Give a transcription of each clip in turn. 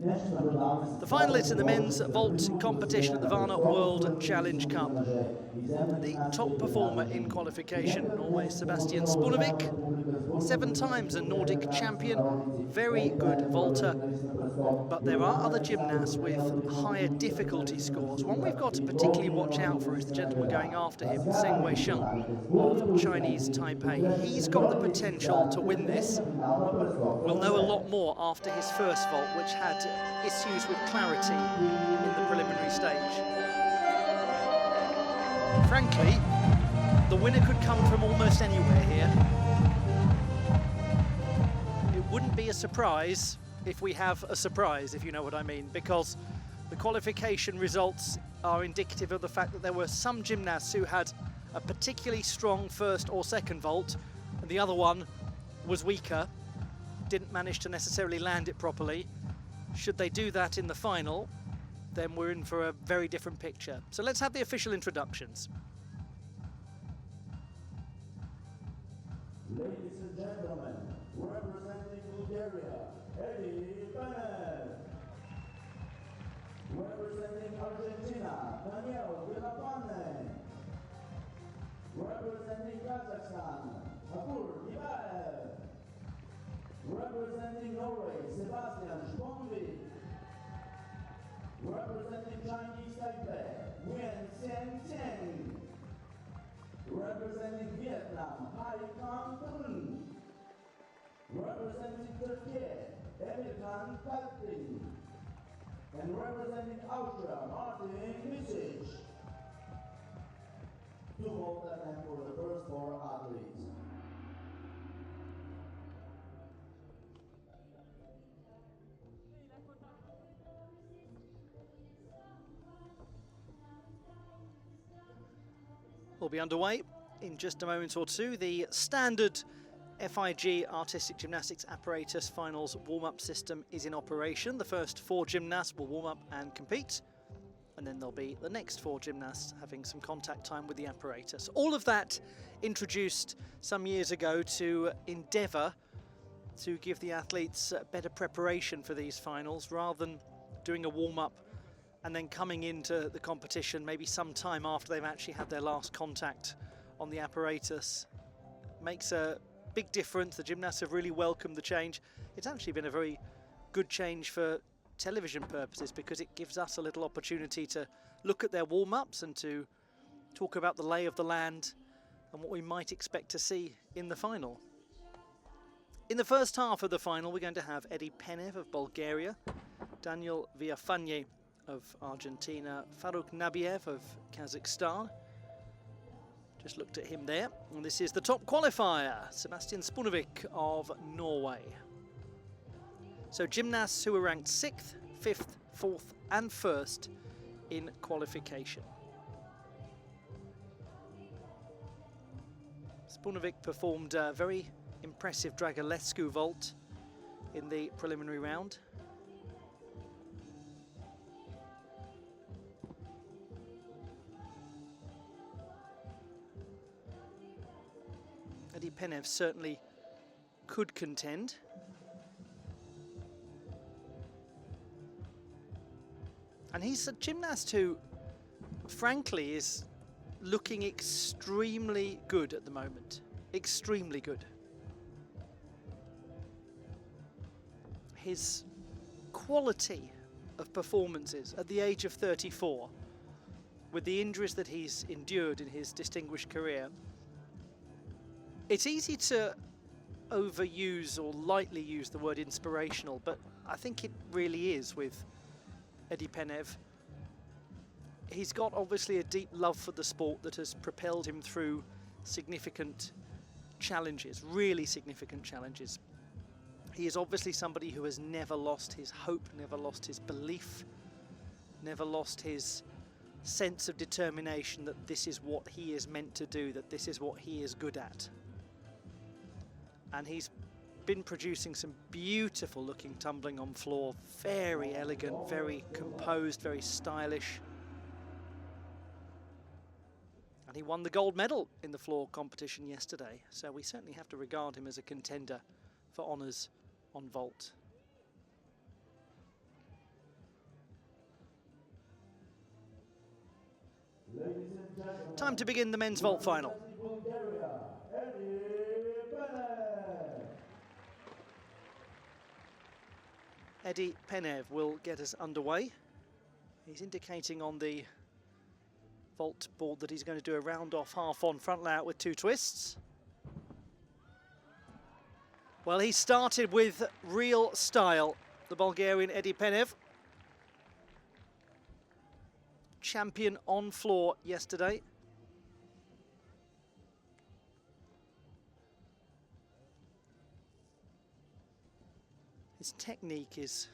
The finalists in the men's vault competition at the Varna World Challenge Cup. The top performer in qualification, Norway's Sebastian Sponevik, 7 times a Nordic champion, very good vaulter. But there are other gymnasts with higher difficulty scores. One we've got to particularly watch out for is the gentleman going after him, Tseng Wei-Sheng of Chinese Taipei. He's got the potential to win this. We'll know a lot more after his first vault, which had issues with clarity in the preliminary stage. Frankly, the winner could come from almost anywhere here. It wouldn't be a surprise if we have a surprise, if you know what I mean, because the qualification results are indicative of the fact that there were some gymnasts who had a particularly strong first or second vault, and the other one was weaker, didn't manage to necessarily land it properly. Should they do that in the final, then we're in for a very different picture. So let's have the official introductions. Ladies and gentlemen, representing Bulgaria, Penev. Representing Argentina, Villafane. Representing Kazakhstan, Farukh Nabiyev. Representing Norway, Sebastian Sponevik. Representing Chinese Taipei, Trinh. Representing Vietnam, Emirhan Kartin. Representing Turkey, Emirhan Kartin. And representing Austria, Miggitsch. 2 votes and for the first 4 athletes. We'll be underway in just a moment or two. The standard FIG Artistic Gymnastics Apparatus Finals warm-up system is in operation. The first 4 gymnasts will warm up and compete, and then there'll be the next 4 gymnasts having some contact time with the apparatus. All of that introduced some years ago to endeavour to give the athletes better preparation for these finals, rather than doing a warm-up and then coming into the competition maybe some time after they've actually had their last contact on the apparatus. Makes a big difference. The gymnasts have really welcomed the change. It's actually been a very good change for television purposes, because it gives us a little opportunity to look at their warm-ups and to talk about the lay of the land and what we might expect to see in the final. In the first half of the final, we're going to have Penev of Bulgaria, Daniel Villafane of Argentina, Farukh Nabiyev of Kazakhstan. Just looked at him there. And this is the top qualifier, Sebastian Sponevik of Norway. So gymnasts who were ranked 6th, 5th, 4th and 1st in qualification. Sponevik performed a very impressive Dragulescu vault in the preliminary round. Penev certainly could contend. And he's a gymnast who, frankly, is looking extremely good at the moment. Extremely good. His quality of performances at the age of 34, with the injuries that he's endured in his distinguished career, it's easy to overuse or lightly use the word inspirational, but I think it really is with Penev. He's got obviously a deep love for the sport that has propelled him through significant challenges, really significant challenges. He is obviously somebody who has never lost his hope, never lost his belief, never lost his sense of determination that this is what he is meant to do, that this is what he is good at. And he's been producing some beautiful looking tumbling on floor, very elegant, very composed, very stylish. And he won the gold medal in the floor competition yesterday, so we certainly have to regard him as a contender for honours on vault. Time to begin the men's vault final. Bulgaria, Eddie Penev will get us underway. He's indicating on the vault board that he's going to do a round off half on front layout with 2 twists. Well, he started with real style, the Bulgarian Eddie Penev. Champion on floor yesterday. His technique is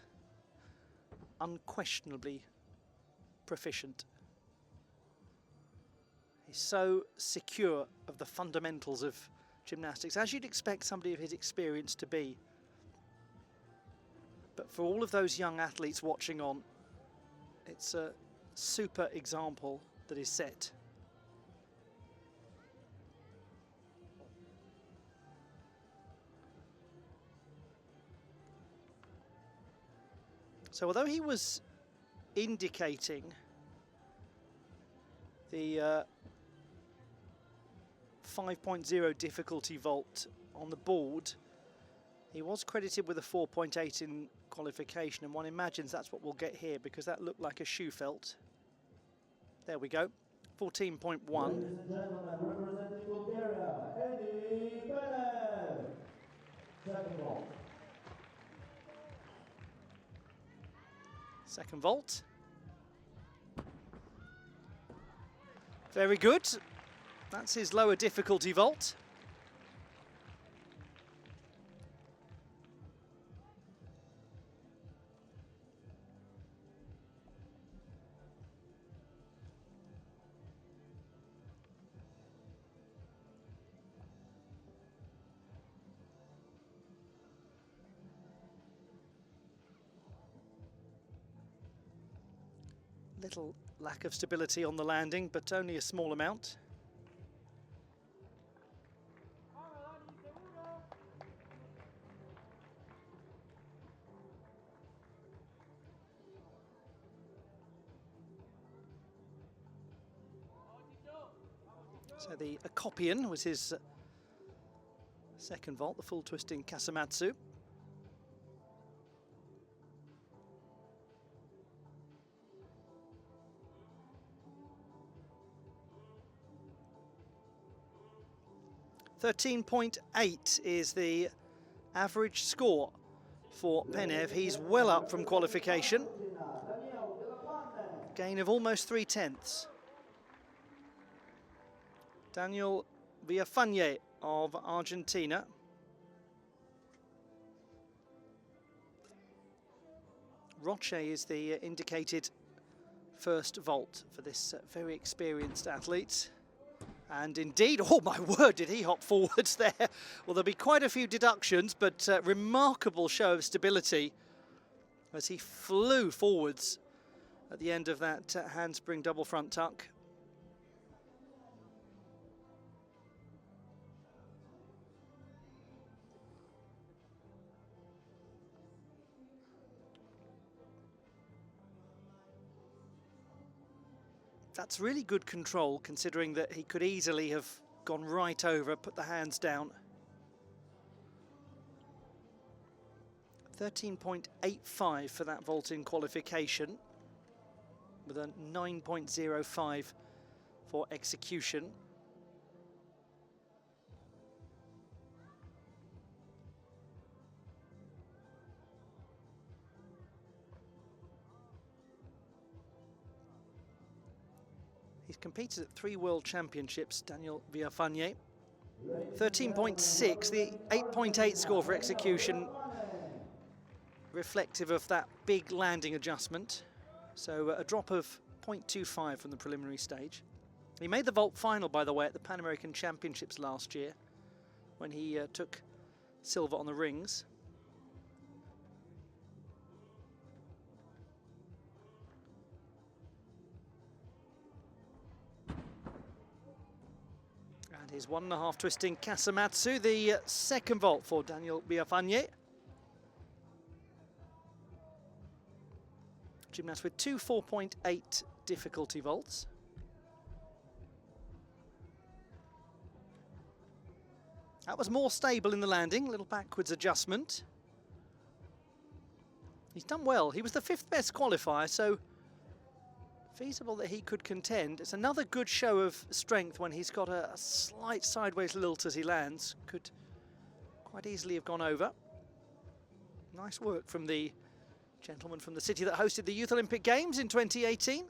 unquestionably proficient. He's so secure of the fundamentals of gymnastics, as you'd expect somebody of his experience to be. But for all of those young athletes watching on, it's a super example that is set. So although he was indicating the 5.0 difficulty vault on the board, he was credited with a 4.8 in qualification, and one imagines that's what we'll get here because that looked like a shoe felt. There we go, 14.1. Ladies and gentlemen, representing Bulgaria, Eddie Penev. Second vault. Second vault. Very good. That's his lower difficulty vault. Little lack of stability on the landing, but only a small amount. So the Akopian was his second vault, the full twisting Kasamatsu. .8 is the average score for Penev. He's well up from qualification. Gain of almost 3/10. Daniel Villafane of Argentina. Roche is the indicated first vault for this very experienced athlete. And indeed, oh my word, did he hop forwards there. Well, there'll be quite a few deductions, but remarkable show of stability as he flew forwards at the end of that handspring double front tuck. That's really good control, considering that he could easily have gone right over, put the hands down. 13.85 for that vault in qualification, with a 9.05 for execution. He's competed at 3 World Championships, Daniel Villafane. 13.6, the 8.8 score for execution, reflective of that big landing adjustment. So a drop of 0.25 from the preliminary stage. He made the vault final, by the way, at the Pan American Championships last year, when he took silver on the rings. And his 1.5 twisting Kasamatsu, the second vault for Daniel Villafane. Gymnast with 2 4.8 difficulty vaults. That was more stable in the landing, a little backwards adjustment. He's done well. He was the 5th best qualifier, so feasible that he could contend. It's another good show of strength when he's got a slight sideways lilt as he lands. Could quite easily have gone over. Nice work from the gentleman from the city that hosted the Youth Olympic Games in 2018.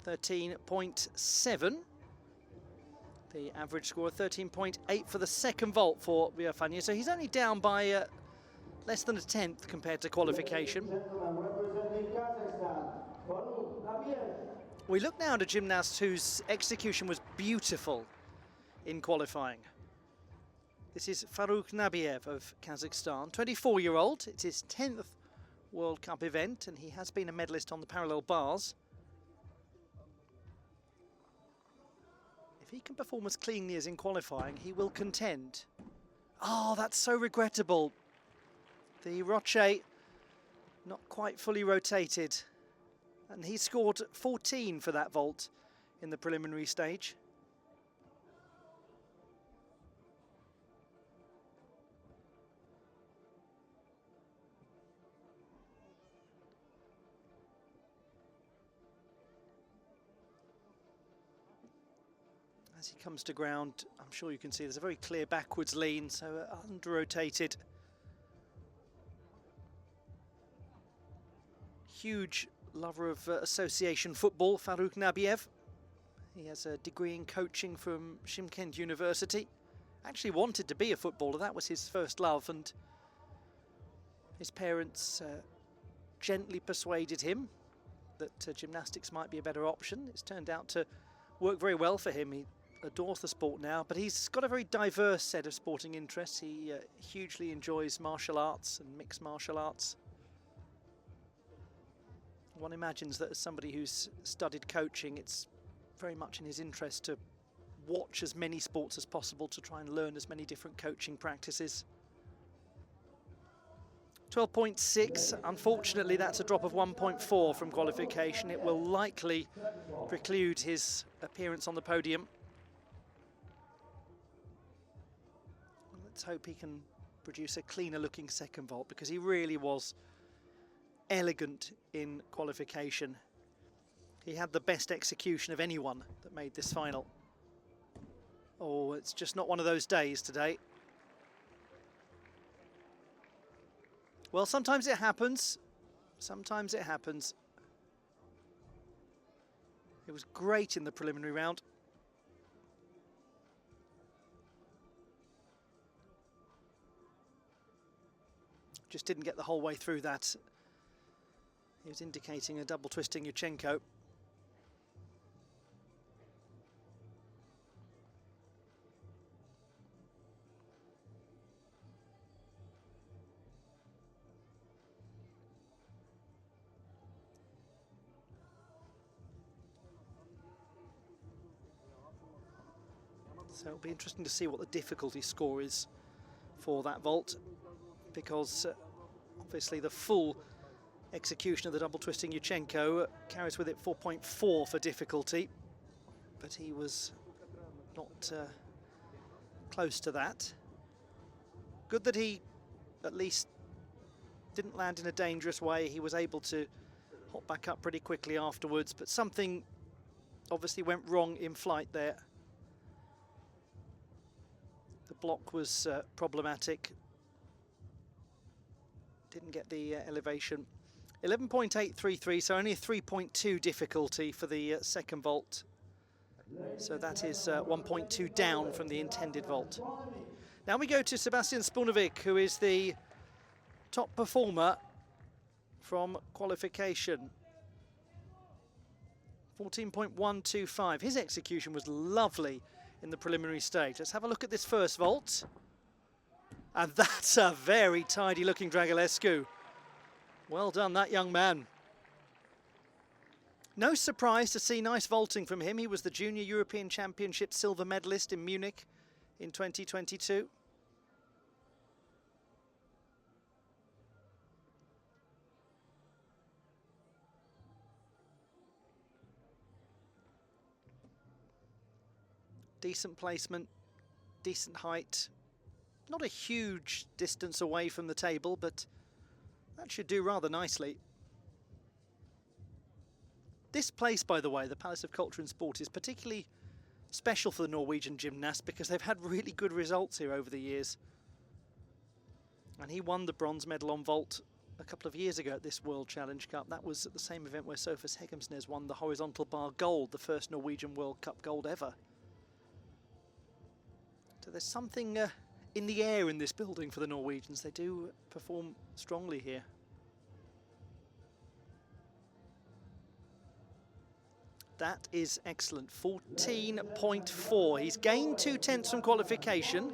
.7. The average score of 13.8 for the second vault for Villafane. So he's only down by less than a tenth compared to qualification. We look now at a gymnast whose execution was beautiful in qualifying. This is Farukh Nabiyev of Kazakhstan, 24-year-old. It's his 10th World Cup event, and he has been a medalist on the parallel bars. If he can perform as cleanly as in qualifying, he will contend. Oh, that's so regrettable. The roche not quite fully rotated. And he scored 14 for that vault in the preliminary stage. As he comes to ground, I'm sure you can see there's a very clear backwards lean, so under-rotated. Huge lover of association football, Farukh Nabiyev. He has a degree in coaching from Shymkent University. Actually wanted to be a footballer, that was his first love, and his parents gently persuaded him that gymnastics might be a better option. It's turned out to work very well for him. He adores the sport now, but he's got a very diverse set of sporting interests. He hugely enjoys martial arts and mixed martial arts. One imagines that as somebody who's studied coaching, it's very much in his interest to watch as many sports as possible to try and learn as many different coaching practices. 12.6, unfortunately that's a drop of 1.4 from qualification. It will likely preclude his appearance on the podium. Let's hope he can produce a cleaner looking second vault, because he really was elegant in qualification. He had the best execution of anyone that made this final. Oh, it's just not one of those days today. Well, sometimes it happens. Sometimes it happens. It was great in the preliminary round. Just didn't get the whole way through that. He was indicating a double twisting Yurchenko. So it'll be interesting to see what the difficulty score is for that vault, because obviously the full execution of the double twisting Yurchenko carries with it 4.4 for difficulty, but he was not close to that. Good that he at least didn't land in a dangerous way. He was able to hop back up pretty quickly afterwards, but something obviously went wrong in flight there. The block was problematic. Didn't get the elevation. 11.833, so only a 3.2 difficulty for the second vault. So that is 1.2 down from the intended vault. Now we go to Sebastian Sponevik, who is the top performer from qualification. 14.125. His execution was lovely in the preliminary stage. Let's have a look at this first vault. And that's a very tidy looking Dragulescu. Well done, that young man. No surprise to see nice vaulting from him. He was the Junior European Championship silver medalist in Munich in 2022. Decent placement, decent height. Not a huge distance away from the table, but that should do rather nicely. This place, by the way, the Palace of Culture and Sport, is particularly special for the Norwegian gymnast because they've had really good results here over the years. And he won the bronze medal on vault a couple of years ago at this World Challenge Cup. That was at the same event where Sofus Heggemsnes won the horizontal bar gold, the first Norwegian World Cup gold ever. So there's something in the air in this building for the Norwegians. They do perform strongly here. That is excellent. 14.4. He's gained 0.2 from qualification.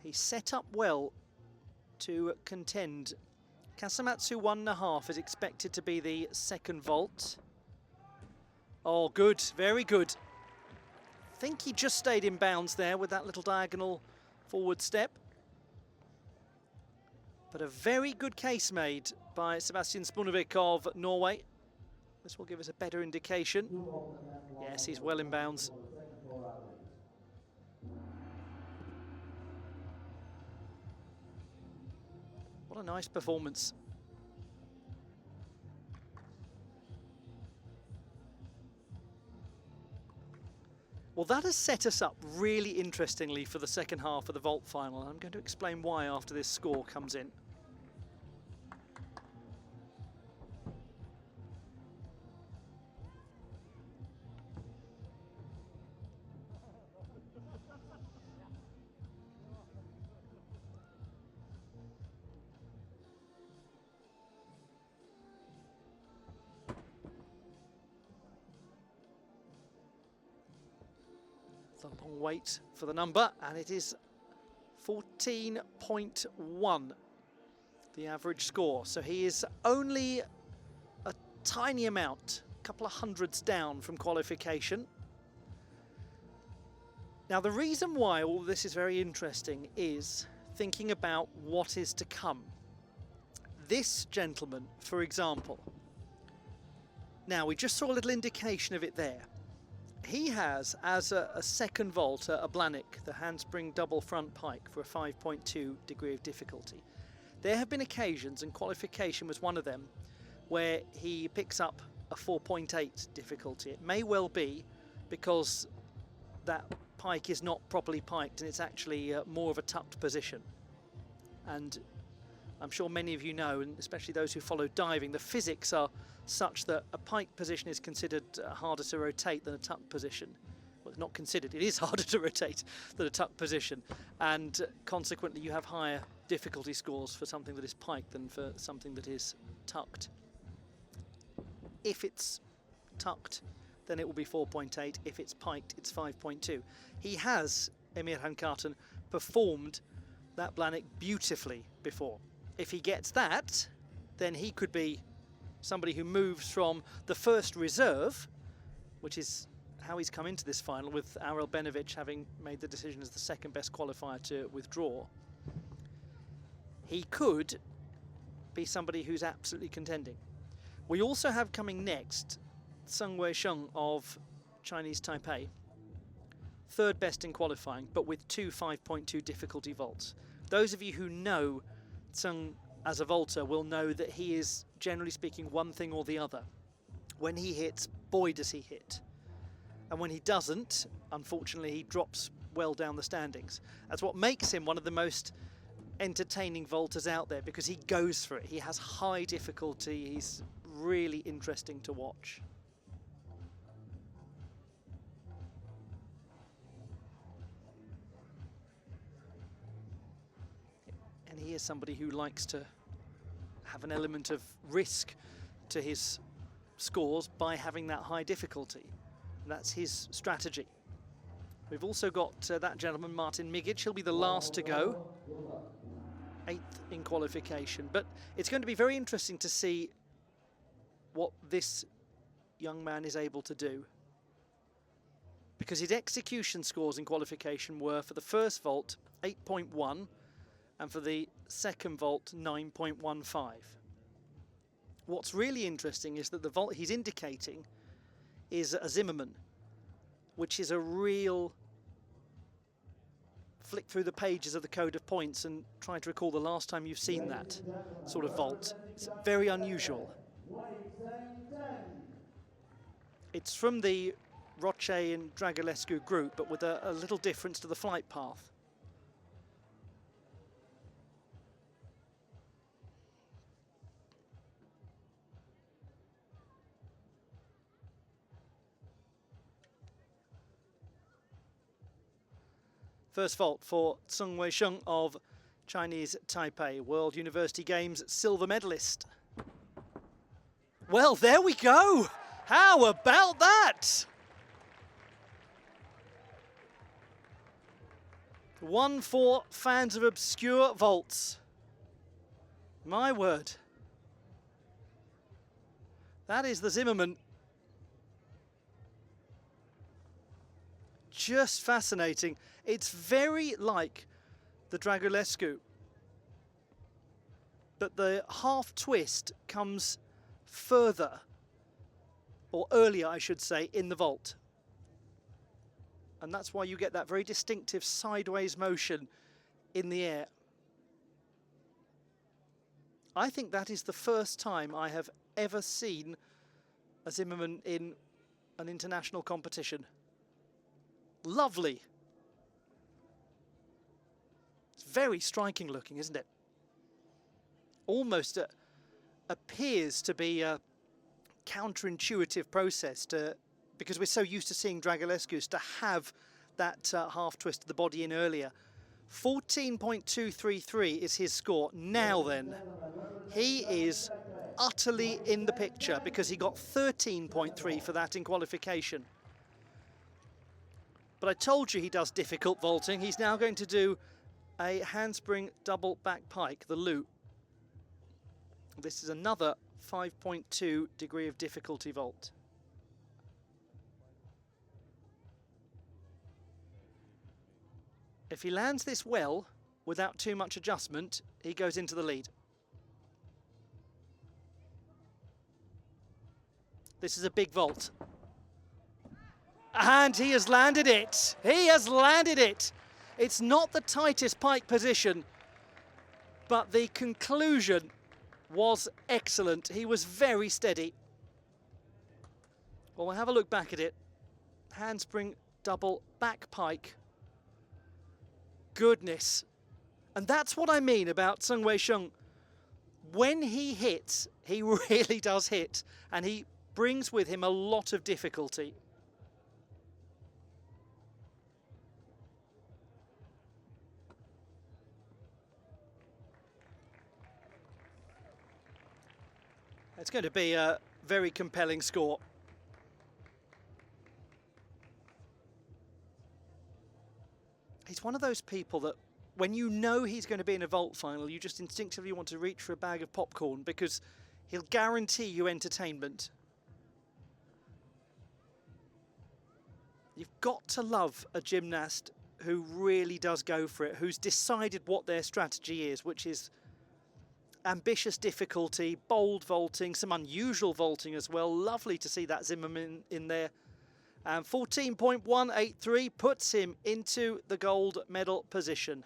He's set up well to contend. Kasamatsu 1.5 is expected to be the second vault. Oh, good, very good. I think he just stayed in bounds there with that little diagonal forward step. But a very good case made by Sebastian Sponevik of Norway. This will give us a better indication. Yes, he's well in bounds. What a nice performance. Well, that has set us up really interestingly for the second half of the vault final. I'm going to explain why after this score comes in. The long wait for the number, and it is 14.1, the average score. So he is only a tiny amount, a couple of hundreds down from qualification. Now, the reason why all this is very interesting is thinking about what is to come. This gentleman, for example, now we just saw a little indication of it there. He has, as a second vault, a Blanik, the handspring double front pike for a 5.2 degree of difficulty. There have been occasions, and qualification was one of them, where he picks up a 4.8 difficulty. It may well be because that pike is not properly piked and it's actually more of a tucked position. And I'm sure many of you know, and especially those who follow diving, the physics are such that a pike position is considered harder to rotate than a tucked position. Well, it's not considered, it is harder to rotate than a tucked position. And consequently, you have higher difficulty scores for something that is piked than for something that is tucked. If it's tucked, then it will be 4.8. If it's piked, it's 5.2. He has, Emirhan Kartin, performed that Blanik beautifully before. If he gets that, then he could be somebody who moves from the first reserve, which is how he's come into this final, with Arel Benovic having made the decision as the second best qualifier to withdraw. He could be somebody who's absolutely contending. We also have coming next Tseng Wei-Sheng of Chinese Taipei, third best in qualifying, but with two 5.2 difficulty vaults. Those of you who know Tseng as a vaulter will know that he is, generally speaking, one thing or the other. When he hits, boy does he hit. And when he doesn't, unfortunately, he drops well down the standings. That's what makes him one of the most entertaining vaulters out there, because he goes for it. He has high difficulty. He's really interesting to watch. And he is somebody who likes to have an element of risk to his scores by having that high difficulty. And that's his strategy. We've also got that gentleman, Martin Miggitsch. He'll be the last to go, 8th in qualification. But it's going to be very interesting to see what this young man is able to do, because his execution scores in qualification were, for the first vault, 8.1, and for the second vault, 9.15. What's really interesting is that the vault he's indicating is a Zimmermann, which is a real flick through the pages of the code of points and try to recall the last time you've seen that sort of vault. It's very unusual. It's from the Roche and Dragulescu group, but with a little difference to the flight path. First vault for Tseng Wei-Sheng of Chinese Taipei, World University Games silver medalist. Well, there we go. How about that? One for fans of obscure vaults. My word. That is the Zimmermann. Just fascinating. It's very like the Dragulescu, but the half twist comes further, or earlier I should say, in the vault. And that's why you get that very distinctive sideways motion in the air. I think that is the first time I have ever seen a Zimmermann in an international competition. Lovely. It's very striking looking, isn't it? Almost appears to be a counterintuitive process because we're so used to seeing Dragulescu's to have that half twist of the body in earlier. 14.233 is his score. Now then, he is utterly in the picture because he got 13.3 for that in qualification. But I told you he does difficult vaulting. He's now going to do a handspring double back pike, the loop. This is another 5.2 degree of difficulty vault. If he lands this well, without too much adjustment, he goes into the lead. This is a big vault. And he has landed it. He has landed it. It's not the tightest pike position, but the conclusion was excellent. He was very steady. Well, we'll have a look back at it. Handspring double back pike. Goodness. And that's what I mean about Tseng Wei-Sheng. When he hits, he really does hit, and he brings with him a lot of difficulty. It's going to be a very compelling score. He's one of those people that when you know he's going to be in a vault final, you just instinctively want to reach for a bag of popcorn because he'll guarantee you entertainment. You've got to love a gymnast who really does go for it, who's decided what their strategy is, which is ambitious difficulty, bold vaulting, some unusual vaulting as well. Lovely to see that Zimmermann in there. And 14.183 puts him into the gold medal position.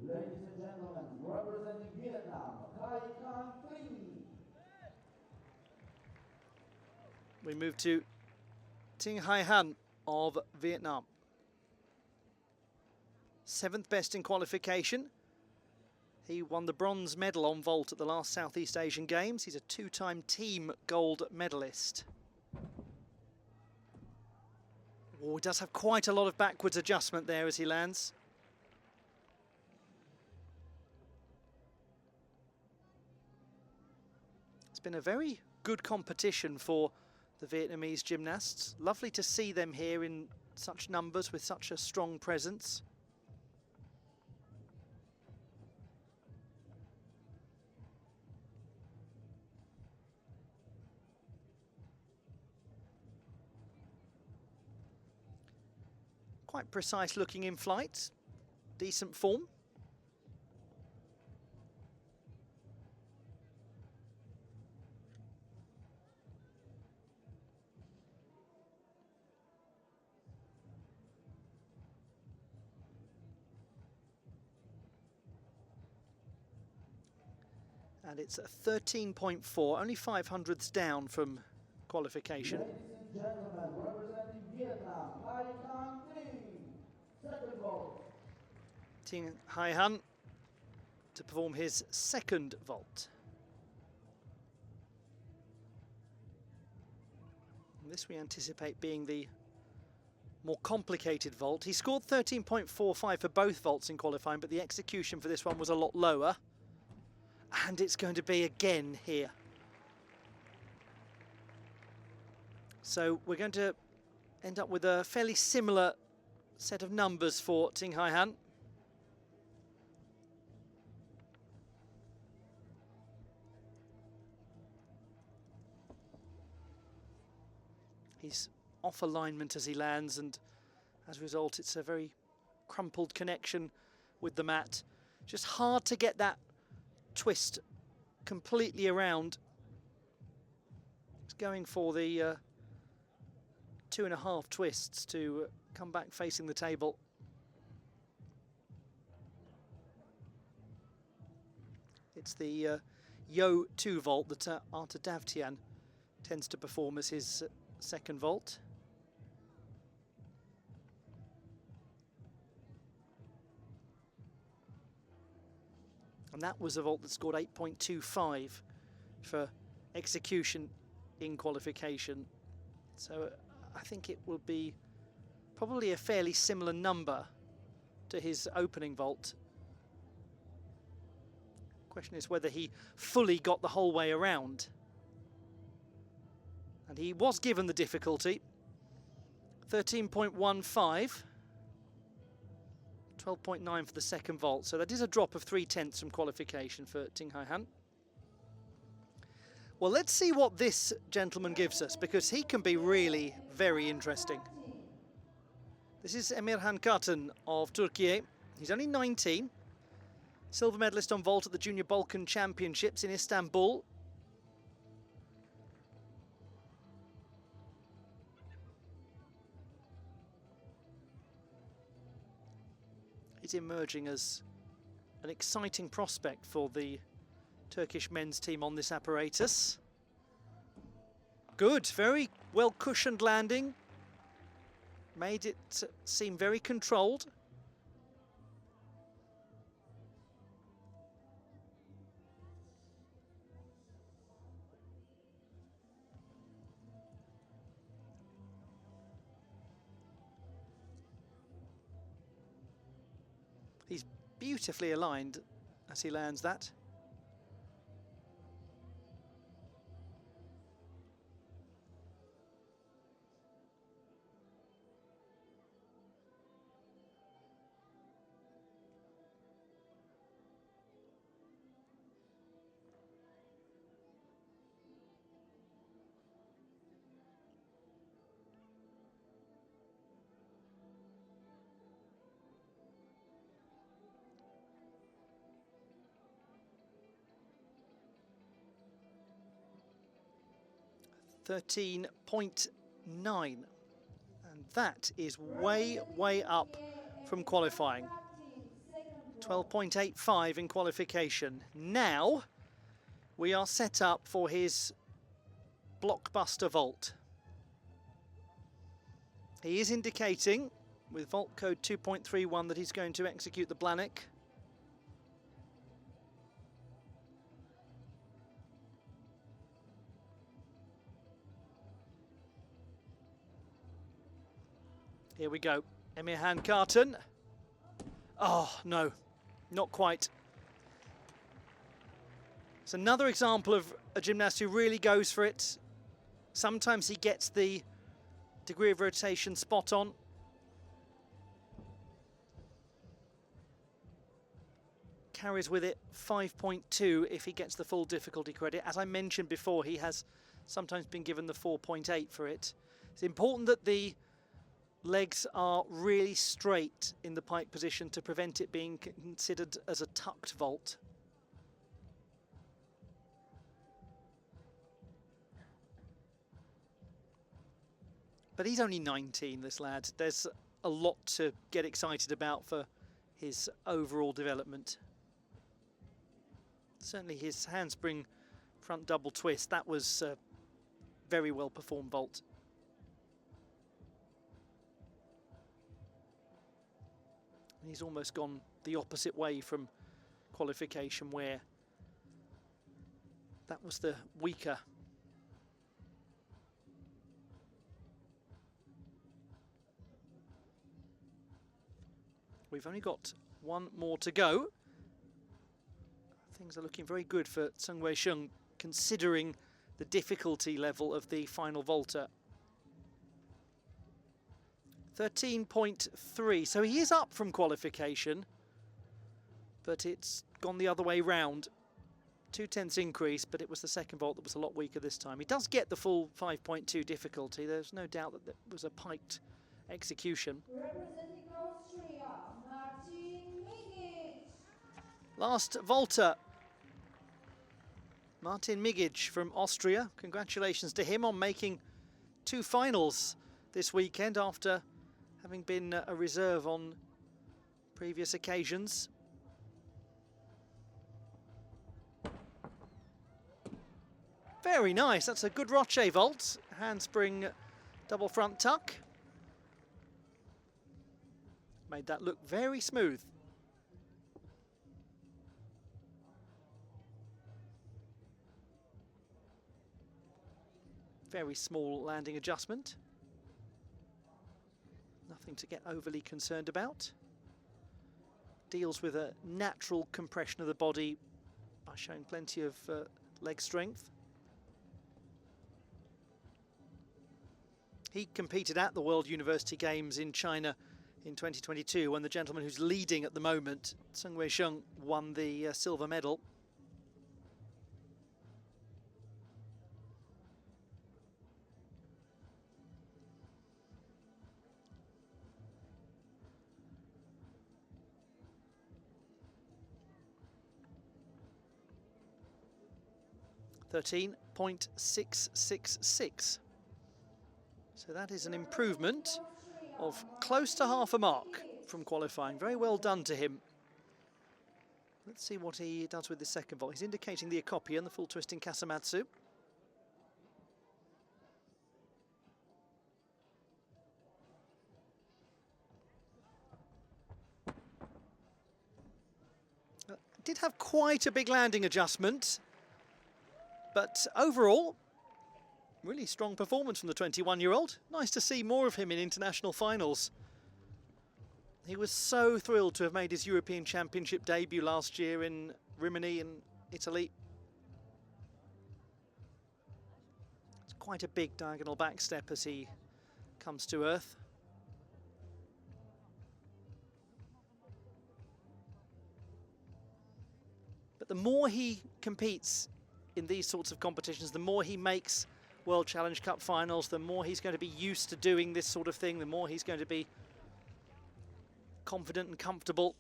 Ladies and gentlemen, representing Vietnam, Hai Khang. We move to Trinh Hai Khang of Vietnam. 7th best in qualification. He won the bronze medal on vault at the last Southeast Asian Games. He's a 2-time team gold medalist. Oh, he does have quite a lot of backwards adjustment there as he lands. It's been a very good competition for the Vietnamese gymnasts. Lovely to see them here in such numbers with such a strong presence. Quite precise looking in flight, decent form. And it's a 13.4, only 500ths down from qualification. Ladies and gentlemen, representing Vietnam, Hai Khang, second vault. Trinh Hai Khang to perform his second vault. And this we anticipate being the more complicated vault. He scored 13.45 for both vaults in qualifying, but the execution for this one was a lot lower. And it's going to be again here. So we're going to end up with a fairly similar set of numbers for Trinh Hai Khang. He's off alignment as he lands, and as a result it's a very crumpled connection with the mat. Just hard to get that twist completely around. It's going for the 2.5 twists to come back facing the table. It's the Yo 2 vault that Artur Davtyan tends to perform as his second vault. And that was a vault that scored 8.25 for execution in qualification. So I think it will be probably a fairly similar number to his opening vault. Question is whether he fully got the whole way around. And he was given the difficulty. 13.15. 12.9 for the second vault, so that is a drop of 0.3 from qualification for Trinh Hai Khang. Well, let's see what this gentleman gives us, because he can be really very interesting. This is Emirhan Kartin of Turkey. He's only 19, silver medalist on vault at the Junior Balkan Championships in Istanbul. Emerging as an exciting prospect for the Turkish men's team on this apparatus. Good, very well cushioned landing. Made it seem very controlled. He's beautifully aligned as he lands that. .9, and that is way up from qualifying. 12.85 in qualification. Now we are set up for his blockbuster vault. He is indicating with vault code 2.31 that he's going to execute the Blanik. Here we go, Emirhan Kartin. Oh, no, not quite. It's another example of a gymnast who really goes for it. Sometimes he gets the degree of rotation spot on. carries with it 5.2 if he gets the full difficulty credit. As I mentioned before, he has sometimes been given the 4.8 for it. It's important that the legs are really straight in the pike position to prevent it being considered as a tucked vault. But he's only 19, this lad. There's a lot to get excited about for his overall development. Certainly his handspring front double twist, that was a very well performed vault. He's almost gone the opposite way from qualification, where that was the weaker. We've only got one more to go. Things are looking very good for Tseng Wei-Sheng, considering the difficulty level of the final vaulter. 13.3, so he is up from qualification, but it's gone the other way round. 0.2 increase, but it was the second vault that was a lot weaker this time. He does get the full 5.2 difficulty. There's no doubt that it was a piked execution. Representing Austria, Miggitsch. Last vaulter, Martin Miggitsch from Austria. Congratulations to him on making 2 finals this weekend after having been a reserve on previous occasions. Very nice, that's a good Roche vault. Handspring double front tuck. Made that look very smooth. Very small landing adjustment. Nothing to get overly concerned about. Deals with a natural compression of the body by showing plenty of leg strength. He competed at the World University Games in China in 2022 when the gentleman who's leading at the moment, Tseng Wei-Sheng, won the silver medal. .666. So that is an improvement of close to half a mark from qualifying. Very well done to him. Let's see what he does with the second vault. He's indicating the Akopi and the full twisting Kasamatsu. Did have quite a big landing adjustment, but overall, really strong performance from the 21-year-old. Nice to see more of him in international finals. He was so thrilled to have made his European Championship debut last year in Rimini in Italy. It's quite a big diagonal back step as he comes to earth. But the more he competes in these sorts of competitions, the more he makes World Challenge Cup finals, the more he's going to be used to doing this sort of thing, the more he's going to be confident and comfortable.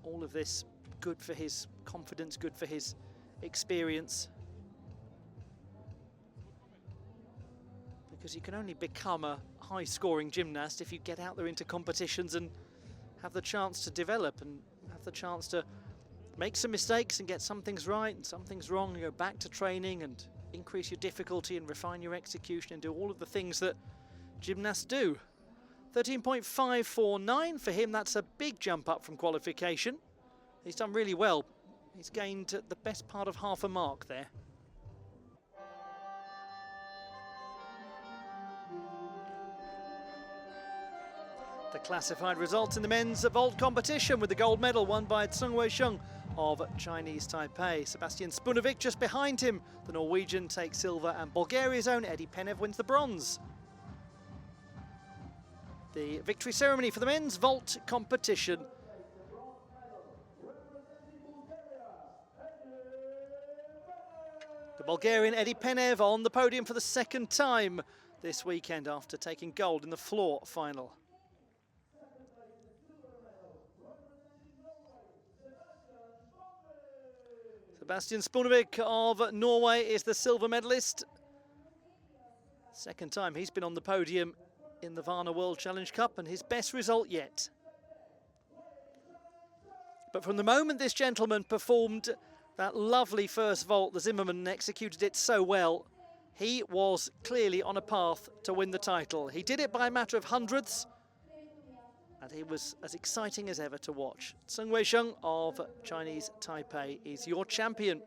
All of this good for his confidence, good for his experience. Because you can only become a high-scoring gymnast if you get out there into competitions and have the chance to develop and have the chance to make some mistakes and get some things right and some things wrong, and go back to training and increase your difficulty and refine your execution and do all of the things that gymnasts do. 13.549 for him, that's a big jump up from qualification. He's done really well. He's gained the best part of half a mark there. The classified results in the men's vault competition, with the gold medal won by Tseng Wei-Sheng of Chinese Taipei. Sebastian Sponevik just behind him. The Norwegian takes silver, and Bulgaria's own Eddie Penev wins the bronze. the victory ceremony for the men's vault competition. The Bulgarian Eddie Penev on the podium for the second time this weekend after taking gold in the floor final. Sebastian Sponevik of Norway is the silver medalist. Second time he's been on the podium in the Varna World Challenge Cup, and his best result yet. But from the moment this gentleman performed that lovely first vault, the Zimmermann executed it so well, he was clearly on a path to win the title. He did it by a matter of hundredths, and he was as exciting as ever to watch. Tseng Wei-Sheng of Chinese Taipei is your champion.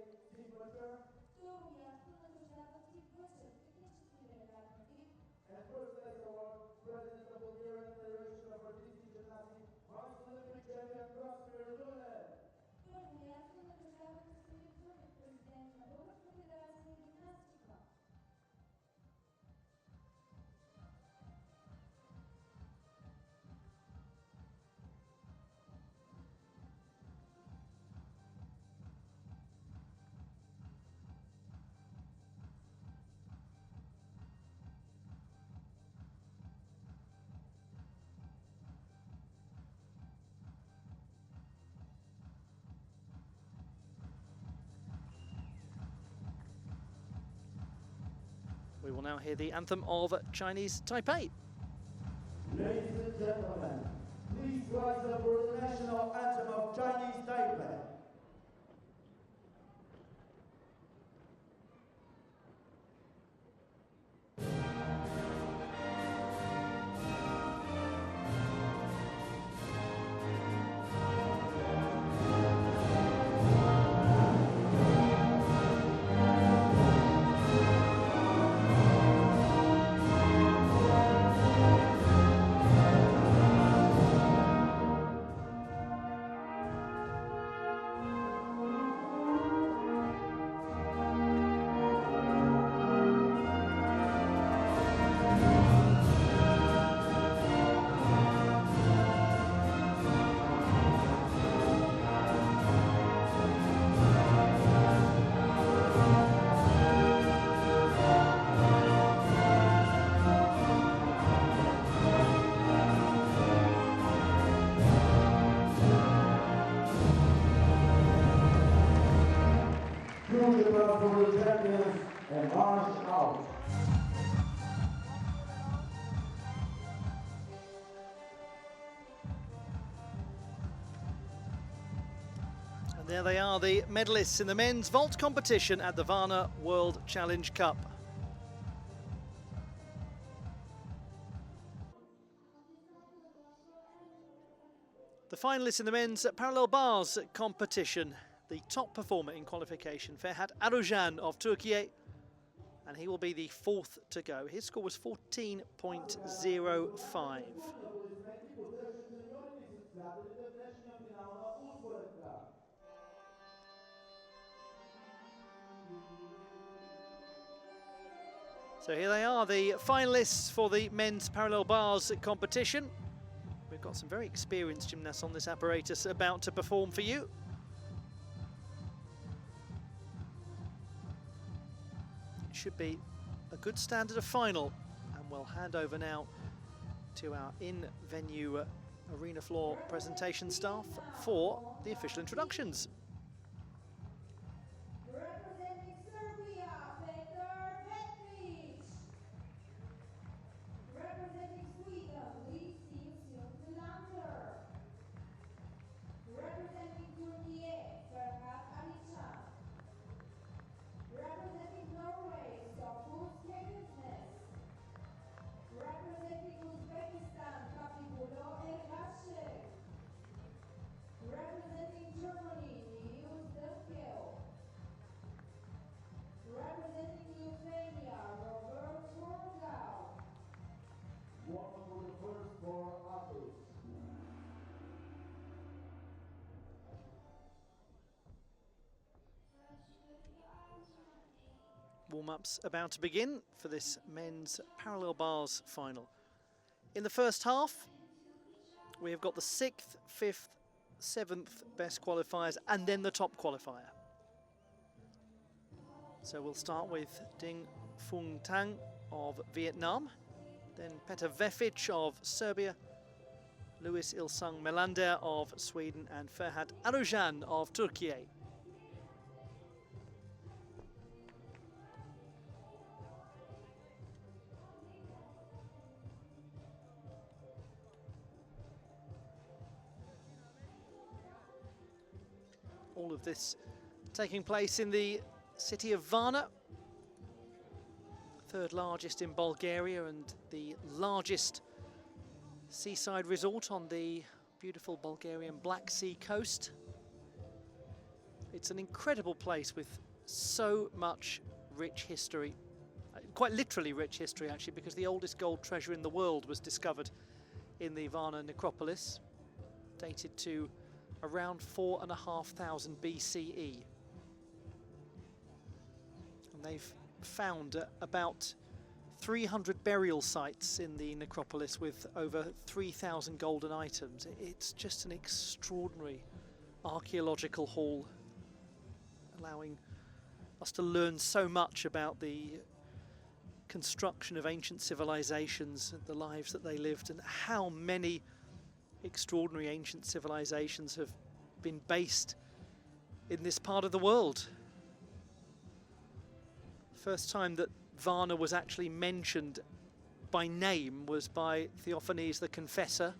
We will now hear the anthem of Chinese Taipei. Ladies and gentlemen, please rise up for the national anthem of Chinese Taipei. For the champions and march out. And there they are, the medalists in the men's vault competition at the Varna World Challenge Cup. The finalists in the men's parallel bars competition. The top performer in qualification, Ferhat Arican of Turkey, and he will be the fourth to go. His score was 14.05. So here they are, the finalists for the men's parallel bars competition. We've got some very experienced gymnasts on this apparatus about to perform for you. Should be a good standard of final, and we'll hand over now to our in-venue arena floor presentation staff for the official introductions. Representing Serbia, Petar Vefic. Representing Sweden, Melander. Representing Turkey, Ferhat Arican. Representing Norway, Sofus Heggemsnes. Representing Uzbekistan, Khabibullo Ergashev. Representing Germany, Nils Dunkel. Representing Lithuania, Tvorogal. One for the first four athletes. Warm-ups about to begin for this men's parallel bars final. In the first half, we have got the 6th, 5th, 7th best qualifiers and then the top qualifier. So we'll start with Dinh Phuong Thanh of Vietnam, then Petar Vefic of Serbia, Louis Il-sung Melander of Sweden and Ferhat Arican of Turkey. All of this taking place in the city of Varna, third largest in Bulgaria and the largest seaside resort on the beautiful Bulgarian Black Sea coast. It's an incredible place with so much rich history, quite literally rich history actually, because the oldest gold treasure in the world was discovered in the Varna necropolis, dated to around 4,500 BCE. And they've found about 300 burial sites in the necropolis with over 3,000 golden items. It's just an extraordinary archaeological haul, allowing us to learn so much about the construction of ancient civilizations, the lives that they lived, and how many extraordinary ancient civilizations have been based in this part of the world. First time that Varna was actually mentioned by name was by Theophanes the Confessor,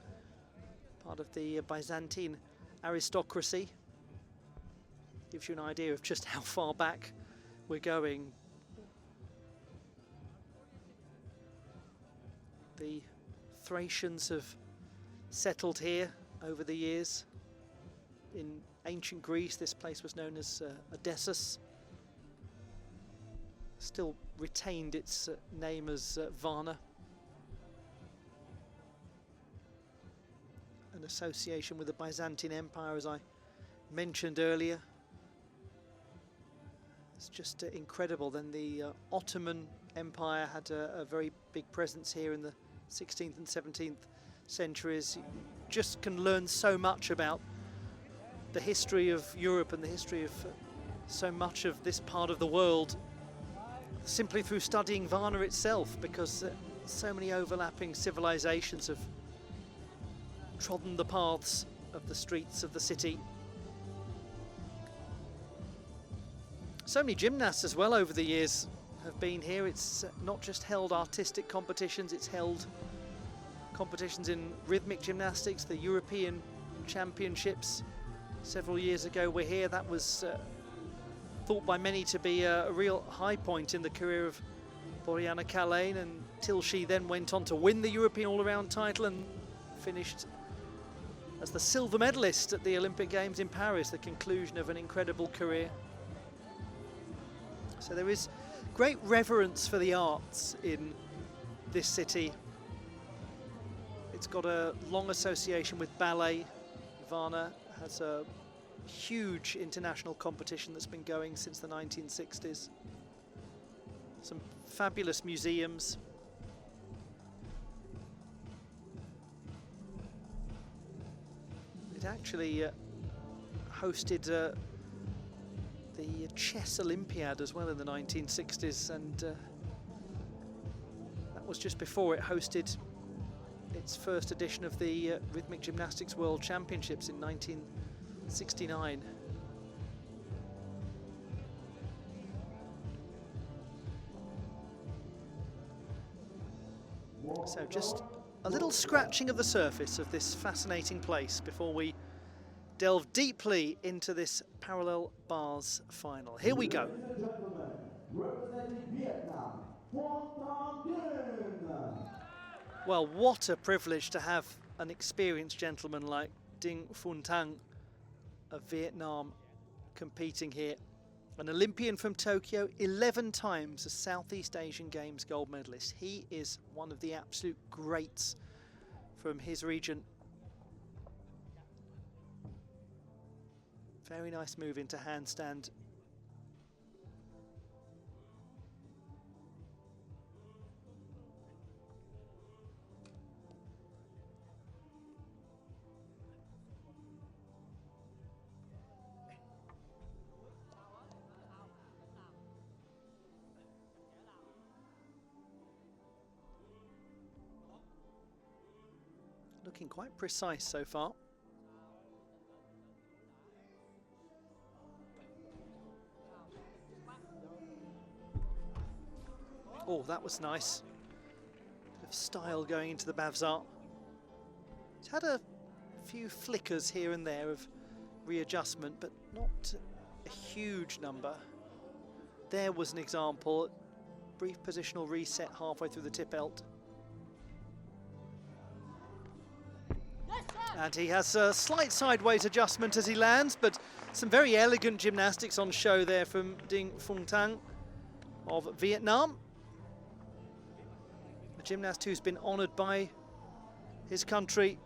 part of the Byzantine aristocracy. Gives you an idea of just how far back we're going. The Thracians have settled here over the years. In ancient Greece, this place was known as Odessus. Still retained its name as Varna. An association with the Byzantine Empire, as I mentioned earlier. It's just incredible. Then the Ottoman Empire had a very big presence here in the 16th and 17th centuries. You just can learn so much about the history of Europe and the history of so much of this part of the world simply through studying Varna itself, because so many overlapping civilizations have trodden the paths of the streets of the city. So many gymnasts as well over the years have been here. It's not just held artistic competitions, it's held competitions in rhythmic gymnastics. The European Championships several years ago were here. That was thought by many to be a real high point in the career of Boriana Kalane, until she then went on to win the European all-around title and finished as the silver medalist at the Olympic Games in Paris, the conclusion of an incredible career. So there is great reverence for the arts in this city. It's got a long association with ballet. Varna has a huge international competition that's been going since the 1960s. Some fabulous museums. It actually hosted the Chess Olympiad as well in the 1960s, and that was just before it hosted its first edition of the Rhythmic Gymnastics World Championships in 1969. So just a little scratching of the surface of this fascinating place before we delve deeply into this parallel bars final. Here we go. Ladies and gentlemen, representing Vietnam, Phuong Thanh. Well, what a privilege to have an experienced gentleman like Dinh Phuong Thanh of Vietnam competing here. An Olympian from Tokyo, 11 times a Southeast Asian Games gold medalist. He is one of the absolute greats from his region. Very nice move into handstand. looking quite precise so far. Oh, that was nice. Bit of style going into the Bavzar. It's had a few flickers here and there of readjustment, but not a huge number. There was an example. Brief positional reset halfway through the tip-elt. And he has a slight sideways adjustment as he lands, but some very elegant gymnastics on show there from Dinh Phuong Thanh of Vietnam. A gymnast who's been honoured by his country.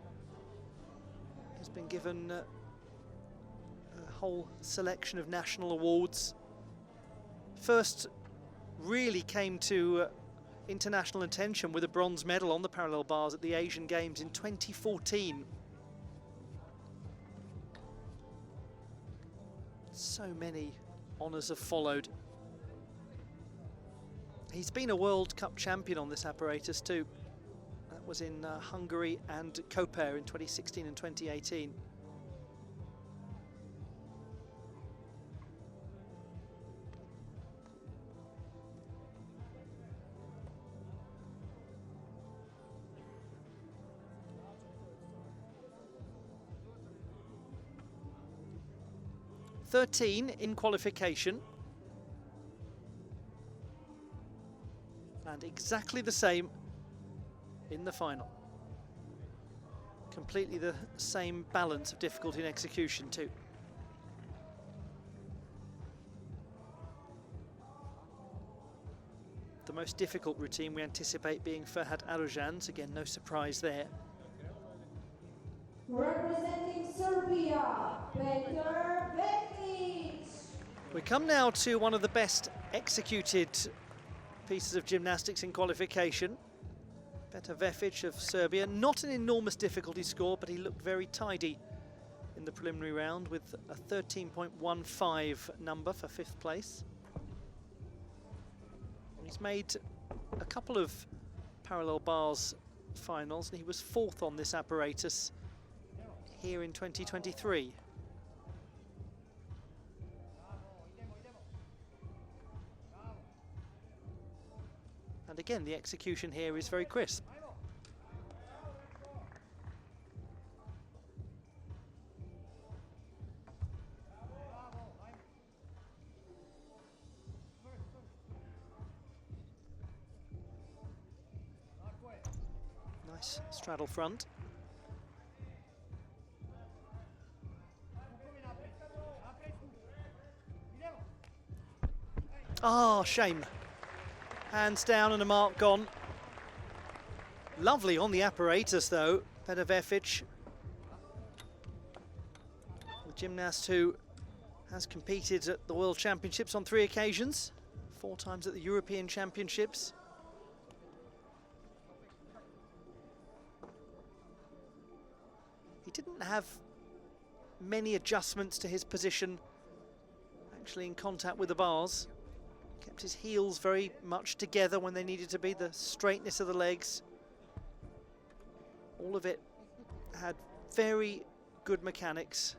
Has been given a whole selection of national awards. First really came to international attention with a bronze medal on the parallel bars at the Asian Games in 2014. So many honours have followed. He's been a World Cup champion on this apparatus too. That was in Hungary and Koper in 2016 and 2018. (13) in qualification. And exactly the same in the final. Completely the same balance of difficulty and execution too. The most difficult routine we anticipate being Ferhat Arican's. Again, no surprise there. Representing Serbia, Petar Vefic. We come now to one of the best executed pieces of gymnastics in qualification. Petar Vefic of Serbia, not an enormous difficulty score, but he looked very tidy in the preliminary round with a 13.15 number for 5th place. He's made a couple of parallel bars finals, and he was 4th on this apparatus here in 2023. And again, the execution here is very crisp. Nice straddle front. Ah, shame. Hands down and a mark gone. Lovely on the apparatus though, Petar Vefic. The gymnast who has competed at the World Championships on 3 occasions, 4 times at the European Championships. He didn't have many adjustments to his position actually in contact with the bars. Kept his heels very much together when they needed to be, the straightness of the legs. All of it had very good mechanics.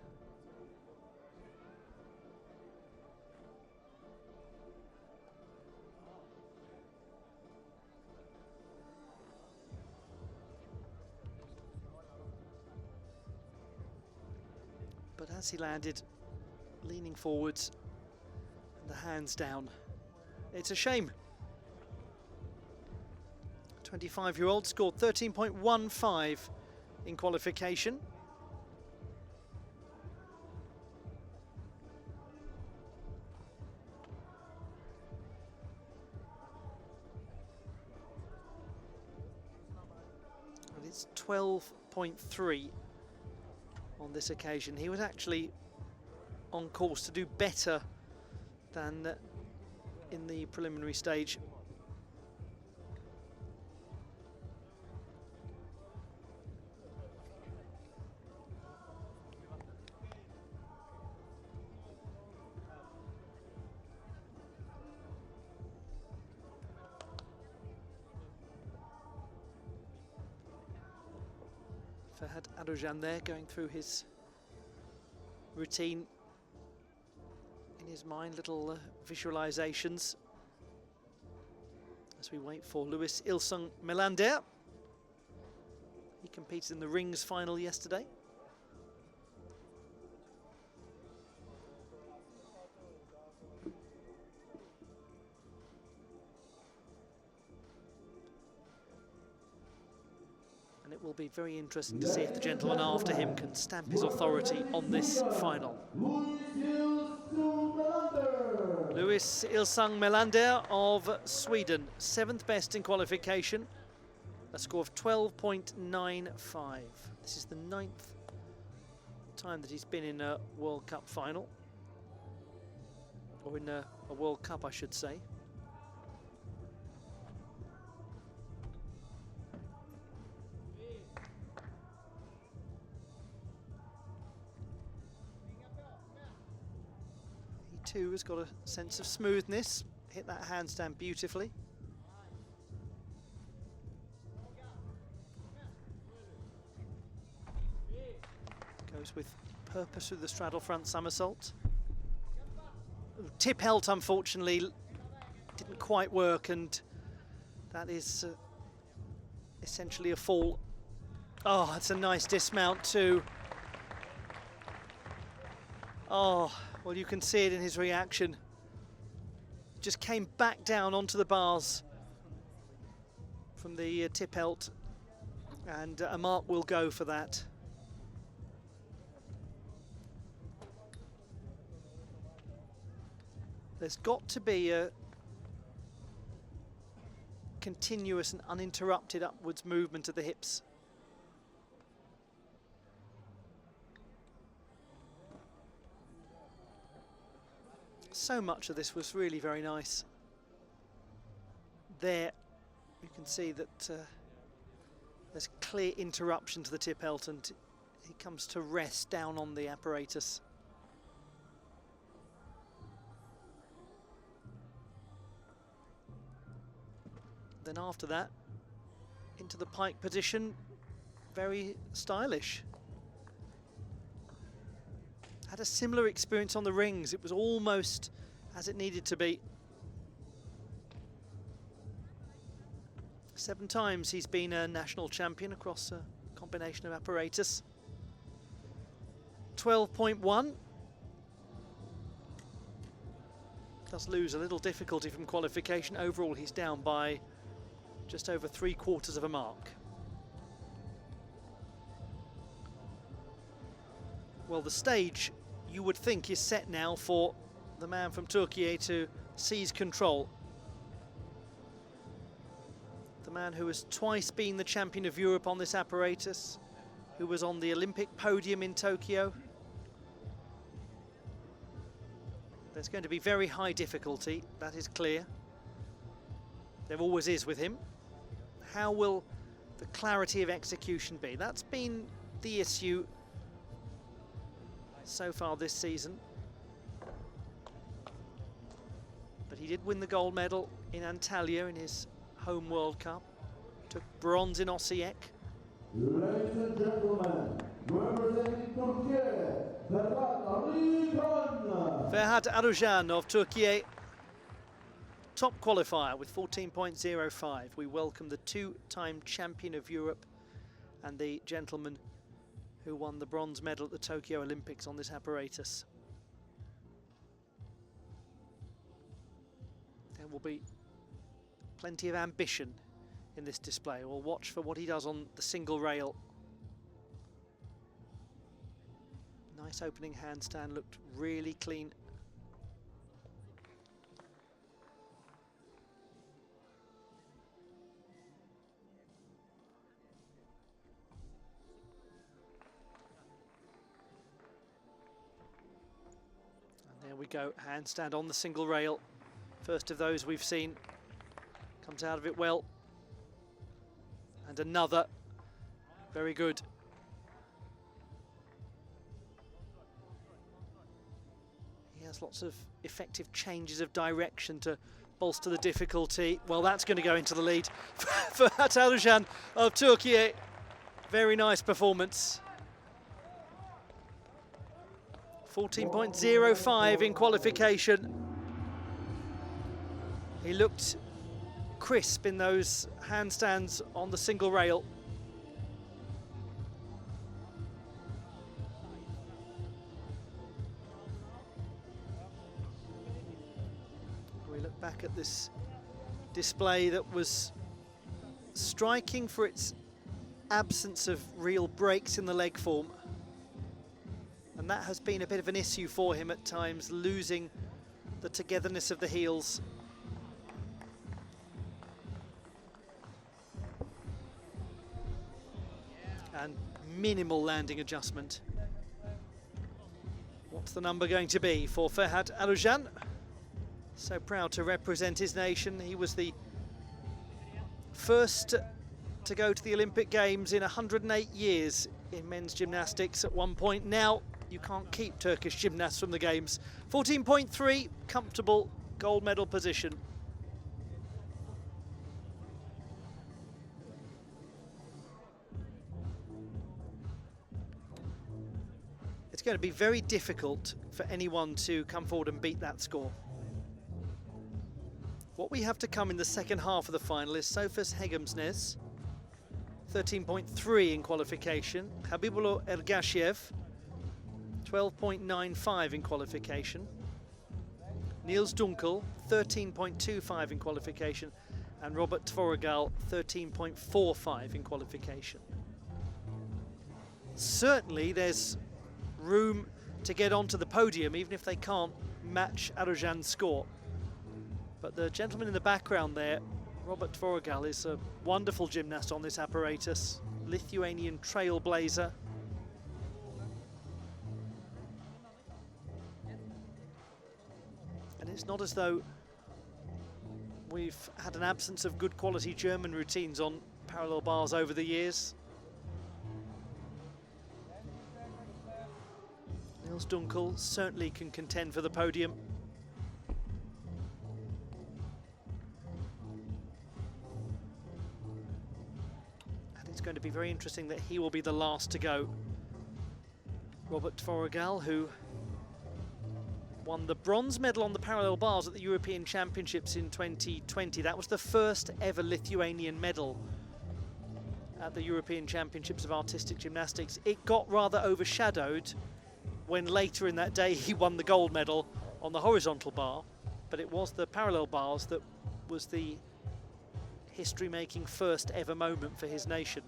But as he landed, leaning forwards, and the hands down, it's a shame. 25-year-old scored 13.15 in qualification. And it's 12.3 on this occasion. He was actually on course to do better than in the preliminary stage. Ferhat Arican there going through his routine in his mind, little visualizations as we wait for Louis Ilsung Melander. He competed in the rings final yesterday. And it will be very interesting to see if the gentleman after him can stamp his authority on this final. Louis Ilsung Melander of Sweden, 7th best in qualification, a score of 12.95. This is the 9th time that he's been in a World Cup final, or in a World Cup, I should say. Too has got a sense of smoothness, hit that handstand beautifully. Goes with purpose through the straddle front somersault. Tip helt, unfortunately, didn't quite work, and that is essentially a fall. Oh, that's a nice dismount too. Oh. Well, you can see it in his reaction. Just came back down onto the bars from the tip helt, and a mark will go for that. There's got to be a continuous and uninterrupted upwards movement of the hips. So much of this was really very nice. There, you can see that there's clear interruption to the tip helt, and he comes to rest down on the apparatus. Then after that, into the pike position, very stylish. Had a similar experience on the rings. It was almost as it needed to be. 7 times he's been a national champion across a combination of apparatus. 12.1. Does lose a little difficulty from qualification. Overall, he's down by just over 3/4 of a mark. Well, the stage, you would think, is set now for the man from Turkey to seize control. The man who has twice been the champion of Europe on this apparatus, who was on the Olympic podium in Tokyo. There's going to be very high difficulty, that is clear. There always is with him. How will the clarity of execution be? That's been the issue so far this season. But he did win the gold medal in Antalya in his home World Cup. Took bronze in Osijek. Ladies and gentlemen, representing Turkey, Ferhat Arican. Ferhat Arican of Turkey, top qualifier with 14.05. We welcome the 2-time champion of Europe and the gentleman who won the bronze medal at the Tokyo Olympics on this apparatus. There will be plenty of ambition in this display. We'll watch for what he does on the single rail. Nice opening handstand, looked really clean. And there we go, handstand on the single rail. First of those we've seen. Comes out of it well. And another. Very good. He has lots of effective changes of direction to bolster the difficulty. Well, that's going to go into the lead for Ferhat Arican of Turkey. Very nice performance. 14.05 in qualification. He looked crisp in those handstands on the single rail. We look back at this display that was striking for its absence of real breaks in the leg form. And that has been a bit of an issue for him at times, losing the togetherness of the heels. And minimal landing adjustment. What's the number going to be for Ferhat Arican? So proud to represent his nation. He was the first to go to the Olympic Games in 108 years in men's gymnastics at one point. Now you can't keep Turkish gymnasts from the Games. 14.3, comfortable gold medal position. It's going to be very difficult for anyone to come forward and beat that score. What we have to come in the second half of the final is Sofus Heggemsnes, 13.3 in qualification. Khabibullo Ergashev, 12.95 in qualification. Nils Dunkel, 13.25 in qualification. And Robert Tvorogal, 13.45 in qualification. Certainly there's room to get onto the podium, even if they can't match Arican's score. But the gentleman in the background there, Robert Tvorogal, is a wonderful gymnast on this apparatus, Lithuanian trailblazer. And it's not as though we've had an absence of good quality German routines on parallel bars over the years. Nils Dunkel certainly can contend for the podium. It's going to be very interesting that he will be the last to go. Robert Tvorogal, who won the bronze medal on the parallel bars at the European Championships in 2020. That was the first ever Lithuanian medal at the European Championships of Artistic Gymnastics. It got rather overshadowed when later in that day he won the gold medal on the horizontal bar, but it was the parallel bars that was the history-making first ever moment for his nation.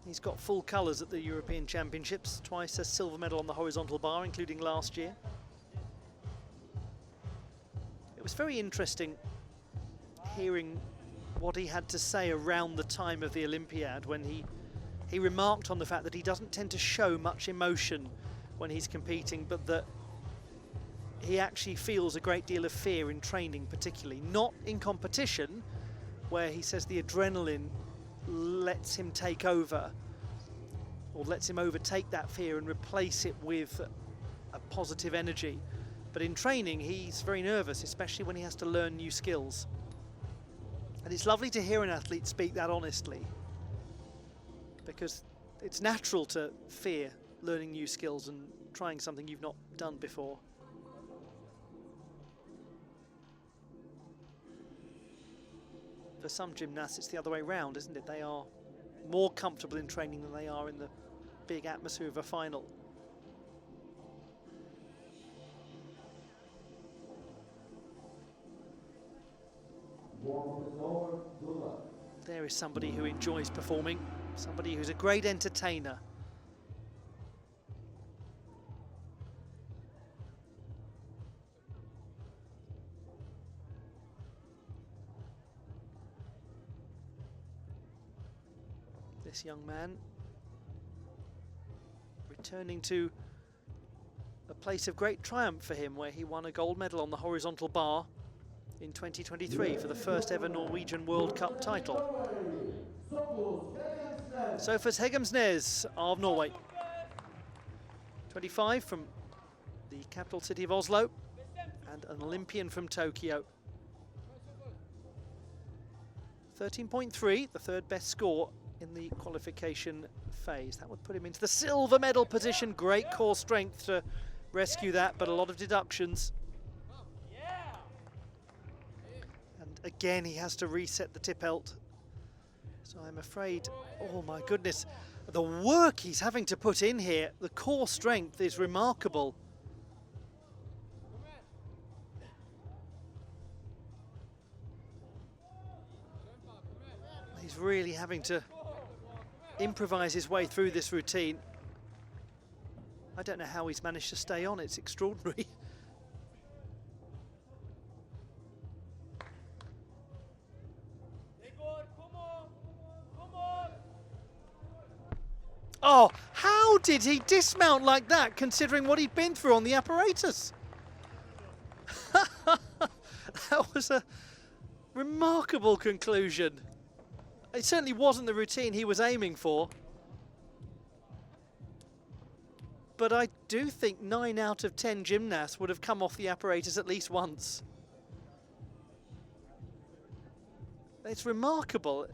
He's got full colours at the European Championships, twice a silver medal on the horizontal bar, including last year. It was very interesting hearing what he had to say around the time of the Olympiad, when he remarked on the fact that he doesn't tend to show much emotion when he's competing, but that he actually feels a great deal of fear in training, particularly. Not in competition, where he says the adrenaline lets him take over, or lets him overtake that fear and replace it with a positive energy. But in training, he's very nervous, especially when he has to learn new skills. And it's lovely to hear an athlete speak that honestly, because it's natural to fear learning new skills and trying something you've not done before. For some gymnasts, it's the other way around, isn't it? They are more comfortable in training than they are in the big atmosphere of a final. There is somebody who enjoys performing, somebody who's a great entertainer. This young man returning to a place of great triumph for him, where he won a gold medal on the horizontal bar in 2023 for the first ever Norwegian World Cup title. Sofus Heggemsnes of Norway, 25, from the capital city of Oslo, and an Olympian from Tokyo. 13.3, the third best score in the qualification phase. That would put him into the silver medal position. Great core strength to rescue that, but a lot of deductions. And again, he has to reset the Tippelt. So I'm afraid, oh my goodness, the work he's having to put in here, the core strength is remarkable. He's really having to improvise his way through this routine. I don't know how he's managed to stay on, it's extraordinary. Oh, how did he dismount like that, considering what he'd been through on the apparatus? That was a remarkable conclusion. It certainly wasn't the routine he was aiming for. But I do think 9 out of 10 gymnasts would have come off the apparatus at least once. It's remarkable.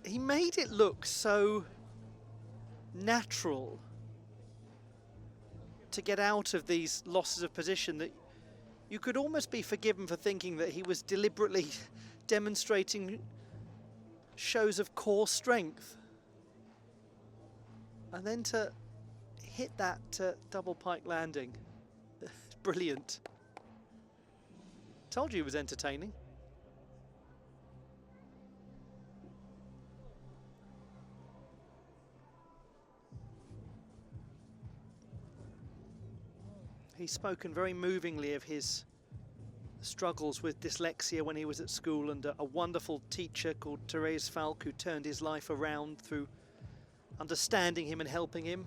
He made it look so natural to get out of these losses of position that you could almost be forgiven for thinking that he was deliberately demonstrating shows of core strength. And then to hit that double pike landing, brilliant. Told you it was entertaining. He's spoken very movingly of his struggles with dyslexia when he was at school, and a wonderful teacher called Therese Falk who turned his life around through understanding him and helping him.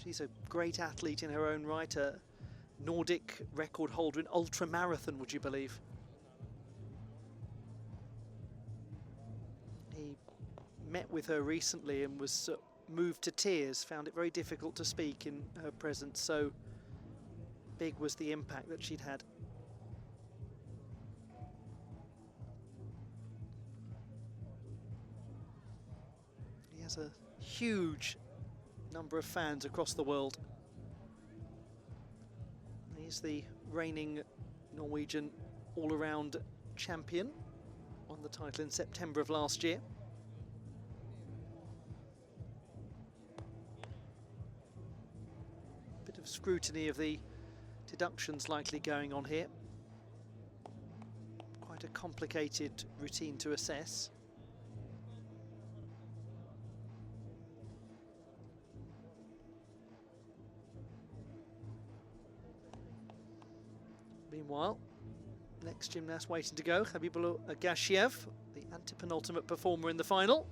She's a great athlete in her own right, a Nordic record holder in ultramarathon, would you believe? He met with her recently and was moved to tears, found it very difficult to speak in her presence, so big was the impact that she'd had. He has a huge number of fans across the world. He's the reigning Norwegian all-around champion, won the title in September of last year. Scrutiny of the deductions likely going on here. Quite a complicated routine to assess. Meanwhile, next gymnast waiting to go, Khabibullo Ergashev, the antepenultimate performer in the final.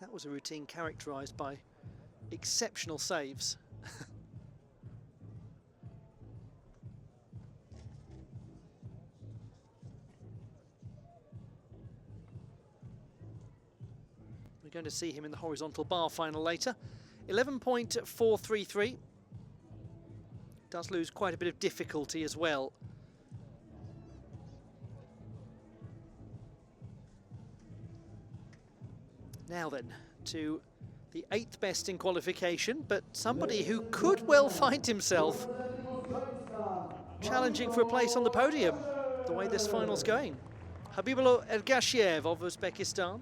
That was a routine characterised by exceptional saves. We're going to see him in the horizontal bar final later. 11.433. Does lose quite a bit of difficulty as well. Now then, to the 8th best in qualification, but somebody who could well find himself challenging for a place on the podium, the way this final's going. Khabibullo Ergashev of Uzbekistan,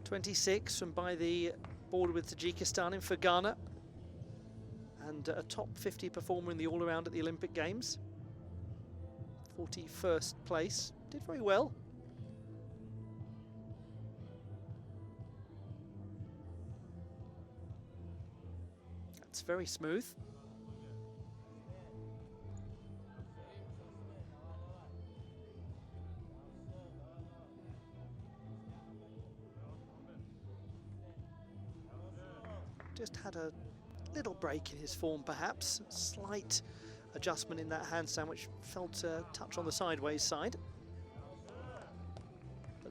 26, from by the border with Tajikistan in Fergana, and a top 50 performer in the all-around at the Olympic Games. 41st place, did very well. It's very smooth. Just had a little break in his form, perhaps. Slight adjustment in that handstand, which felt a touch on the sideways side.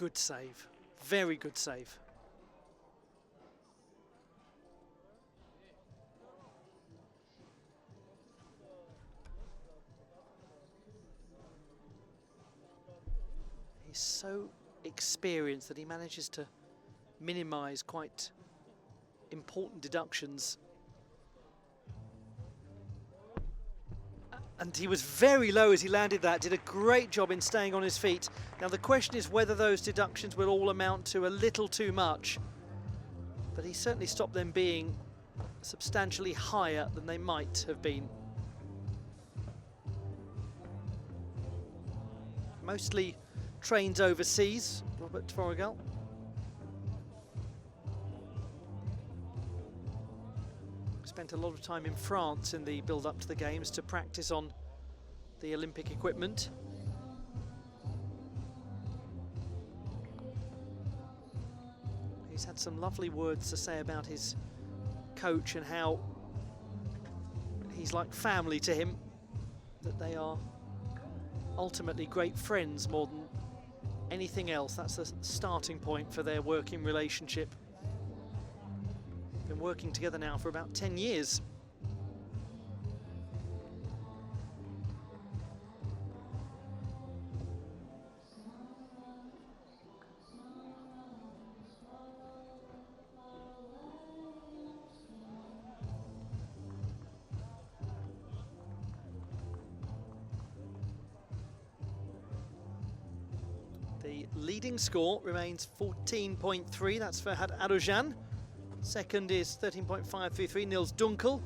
Good save. Very good save. He's so experienced that he manages to minimize quite important deductions. And he was very low as he landed that, did a great job in staying on his feet. Now the question is whether those deductions will all amount to a little too much, but he certainly stopped them being substantially higher than they might have been. Mostly trains overseas, Robert Tvorogal. Spent a lot of time in France in the build-up to the games to practice on the Olympic equipment. He's had some lovely words to say about his coach and how he's like family to him, that they are ultimately great friends more than anything else. That's the starting point for their working relationship. Been working together now for about 10 years. The leading score remains 14.3, that's Ferhat Arican. Second is 13.533, Nils Dunkel.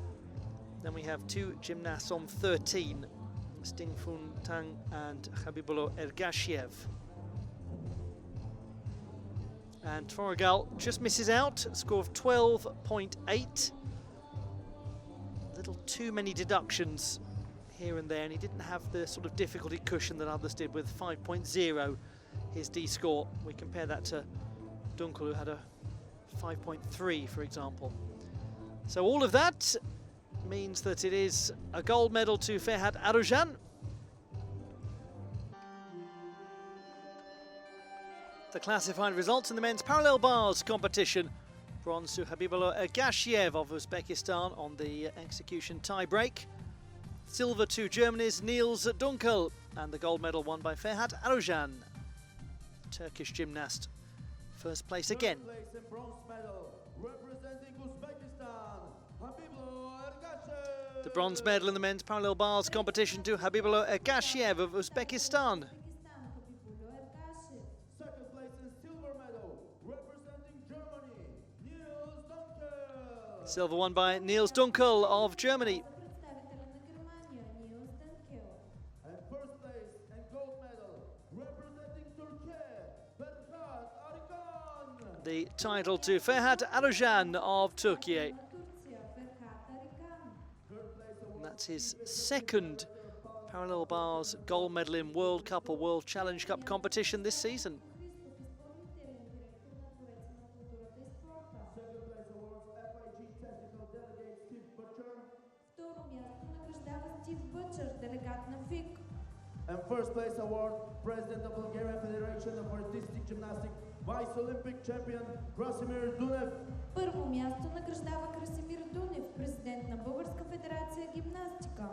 Then we have two gymnasts on 13, Dinh Phuong Thanh and Khabibullo Ergashev. And Tvorogal just misses out, a score of 12.8. A little too many deductions here and there, and he didn't have the sort of difficulty cushion that others did with 5.0, his D score. We compare that to Dunkel, who had a 5.3, for example. So all of that means that it is a gold medal to Ferhat Arican. The classified results in the men's parallel bars competition. Bronze to Khabibullo Ergashev of Uzbekistan on the execution tie-break. Silver to Germany's Nils Dunkel, and the gold medal won by Ferhat Arican, Turkish gymnast. First place again. Third place and bronze medal, representing Uzbekistan, Khabibullo Ergashev. The bronze medal in the men's parallel bars competition to Khabibullo Ergashev of Uzbekistan. Second place and silver medal, representing Germany, Nils Dunkel. Silver won by Nils Dunkel of Germany. And first place and gold medal, representing Turkey, Ferhat Arican. The title to Ferhat Arican of Turkey. Third place And that's his second parallel bars gold medal in World Cup or World Challenge Cup competition this season. second place awards FIG technical delegate Steve Butcher. Второ място награждава Стив Бъчър, делегат на ФИК. And first place award, President of Bulgarian Federation of Artistic Gymnastics, Vice Olympic Champion Krasimir Dunev. Първо място награждава Красимир Дунев, президент на Българска федерация гимнастика.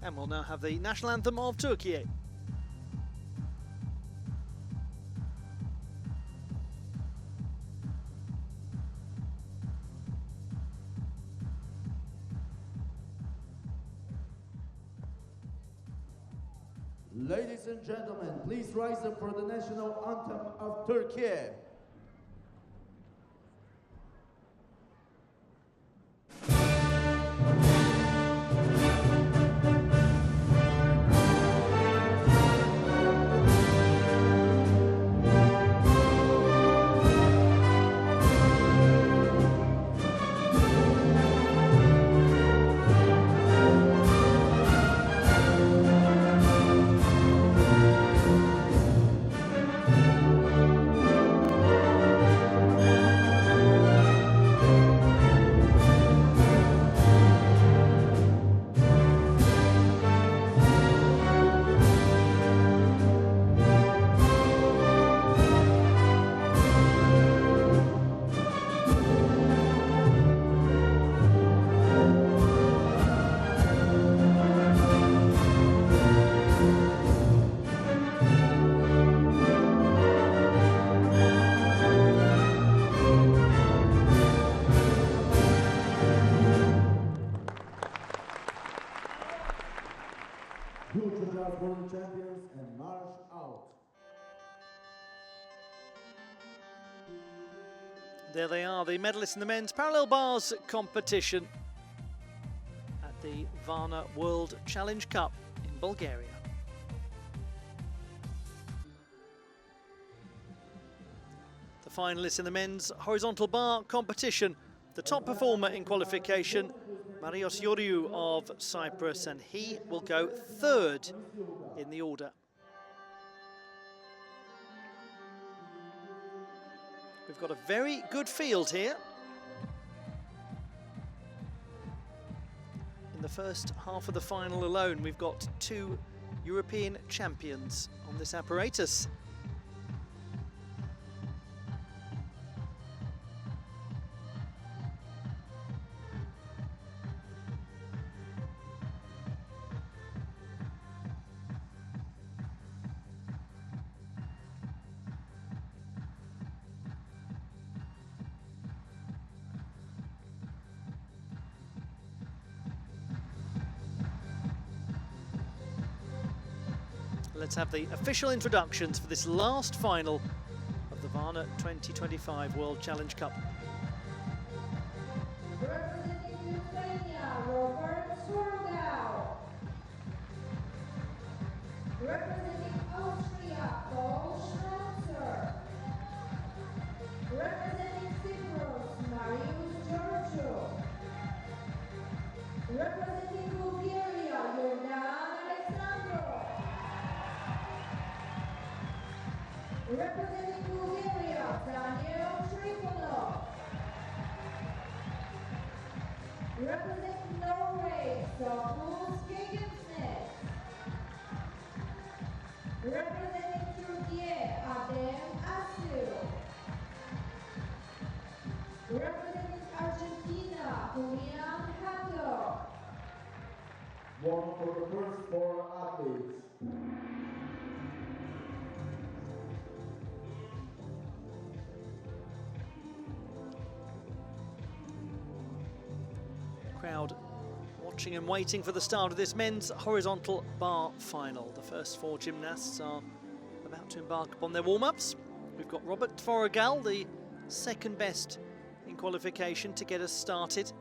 And we'll now have the national anthem of Turkey. Ladies and gentlemen, please rise up for the national anthem of Turkey. for the champions and march out. There they are, the medalists in the men's parallel bars competition at the Varna World Challenge Cup in Bulgaria. The finalists in the men's horizontal bar competition. The top performer in qualification, Georgiou of Cyprus, and he will go third in the order. We've got a very good field here. In the first half of the final alone, we've got 2 European champions on this apparatus. Let's have the official introductions for this last final of the Varna 2025 World Challenge Cup. Representing Lithuania, Tvorogal. Representing Austria, Schmölzer. Representing Cyprus, Georgiou. Representing Bulgaria, Aleksandrov. Representing Bulgaria, Trifonov. Representing Norway, Sofus Heggemsnes. Representing Turkey, Georgiou. Representing Argentina, Emirhan Kartin. Warm for the first 4 athletes. Crowd watching and waiting for the start of this men's horizontal bar final. The first 4 gymnasts are about to embark upon their warm-ups. We've got Robert Tvorogal, the second best in qualification to get us started.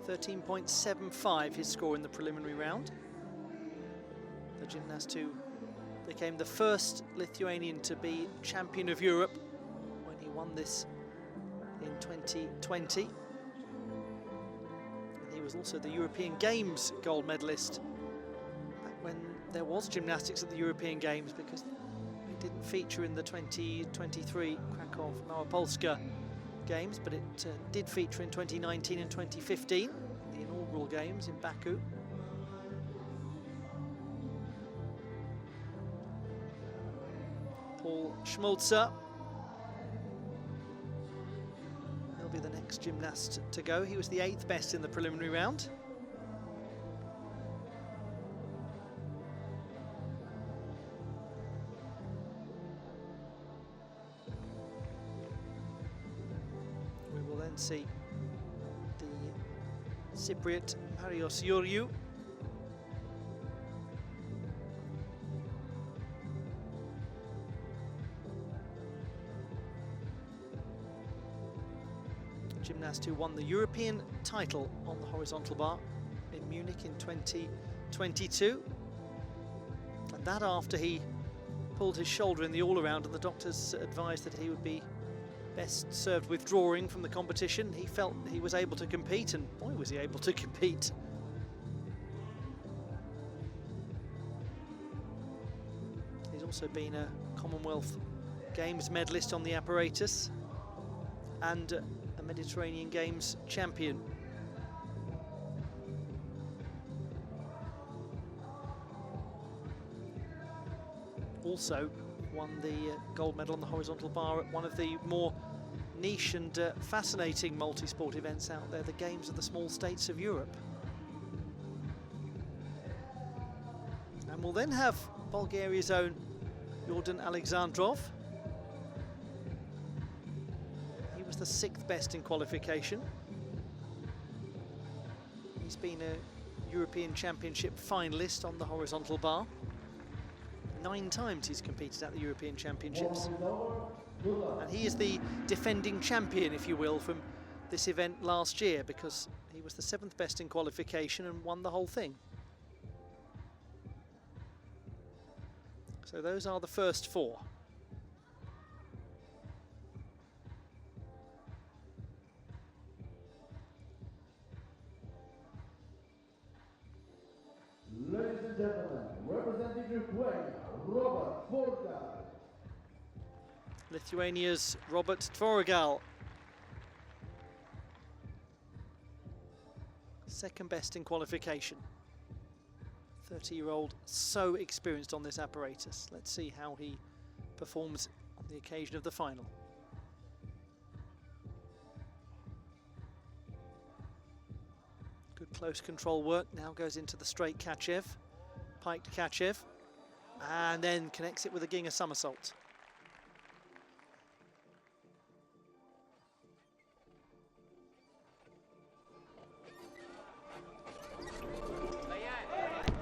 13.75 his score in the preliminary round. The gymnast who became the first Lithuanian to be champion of Europe when he won this in 2020. He was also the European Games gold medalist back when there was gymnastics at the European Games, because it didn't feature in the 2023 Krakow Małopolska Games, but it did feature in 2019 and 2015, the inaugural Games in Baku. Paul Schmölzer will be the next gymnast to go. He was the 8th best in the preliminary round. We will then see the Cypriot Georgiou. Gymnast who won the European title on the horizontal bar in Munich in 2022. And that after he pulled his shoulder in the all-around, and the doctors advised that he would be best served withdrawing from the competition. He felt he was able to compete, and boy was he able to compete. He's also been a Commonwealth Games medalist on the apparatus and a Mediterranean Games champion. Also won the gold medal on the horizontal bar at one of the more niche and fascinating multi-sport events out there, the Games of the Small States of Europe. And we'll then have Bulgaria's own Jordan Aleksandrov. He was the 6th best in qualification. He's been a European Championship finalist on the horizontal bar. 9 times he's competed at the European Championships. And he is the defending champion, if you will, from this event last year, because he was the 7th best in qualification and won the whole thing. So those are the first 4. Ladies and gentlemen, representing Lithuania, Robert Tvorogal. Lithuania's Robert Tvorogal. 2nd best in qualification. 30-year-old, so experienced on this apparatus. Let's see how he performs on the occasion of the final. Good close control work. Now goes into the straight Kachev, piked Kachev, and then connects it with a Ginger somersault.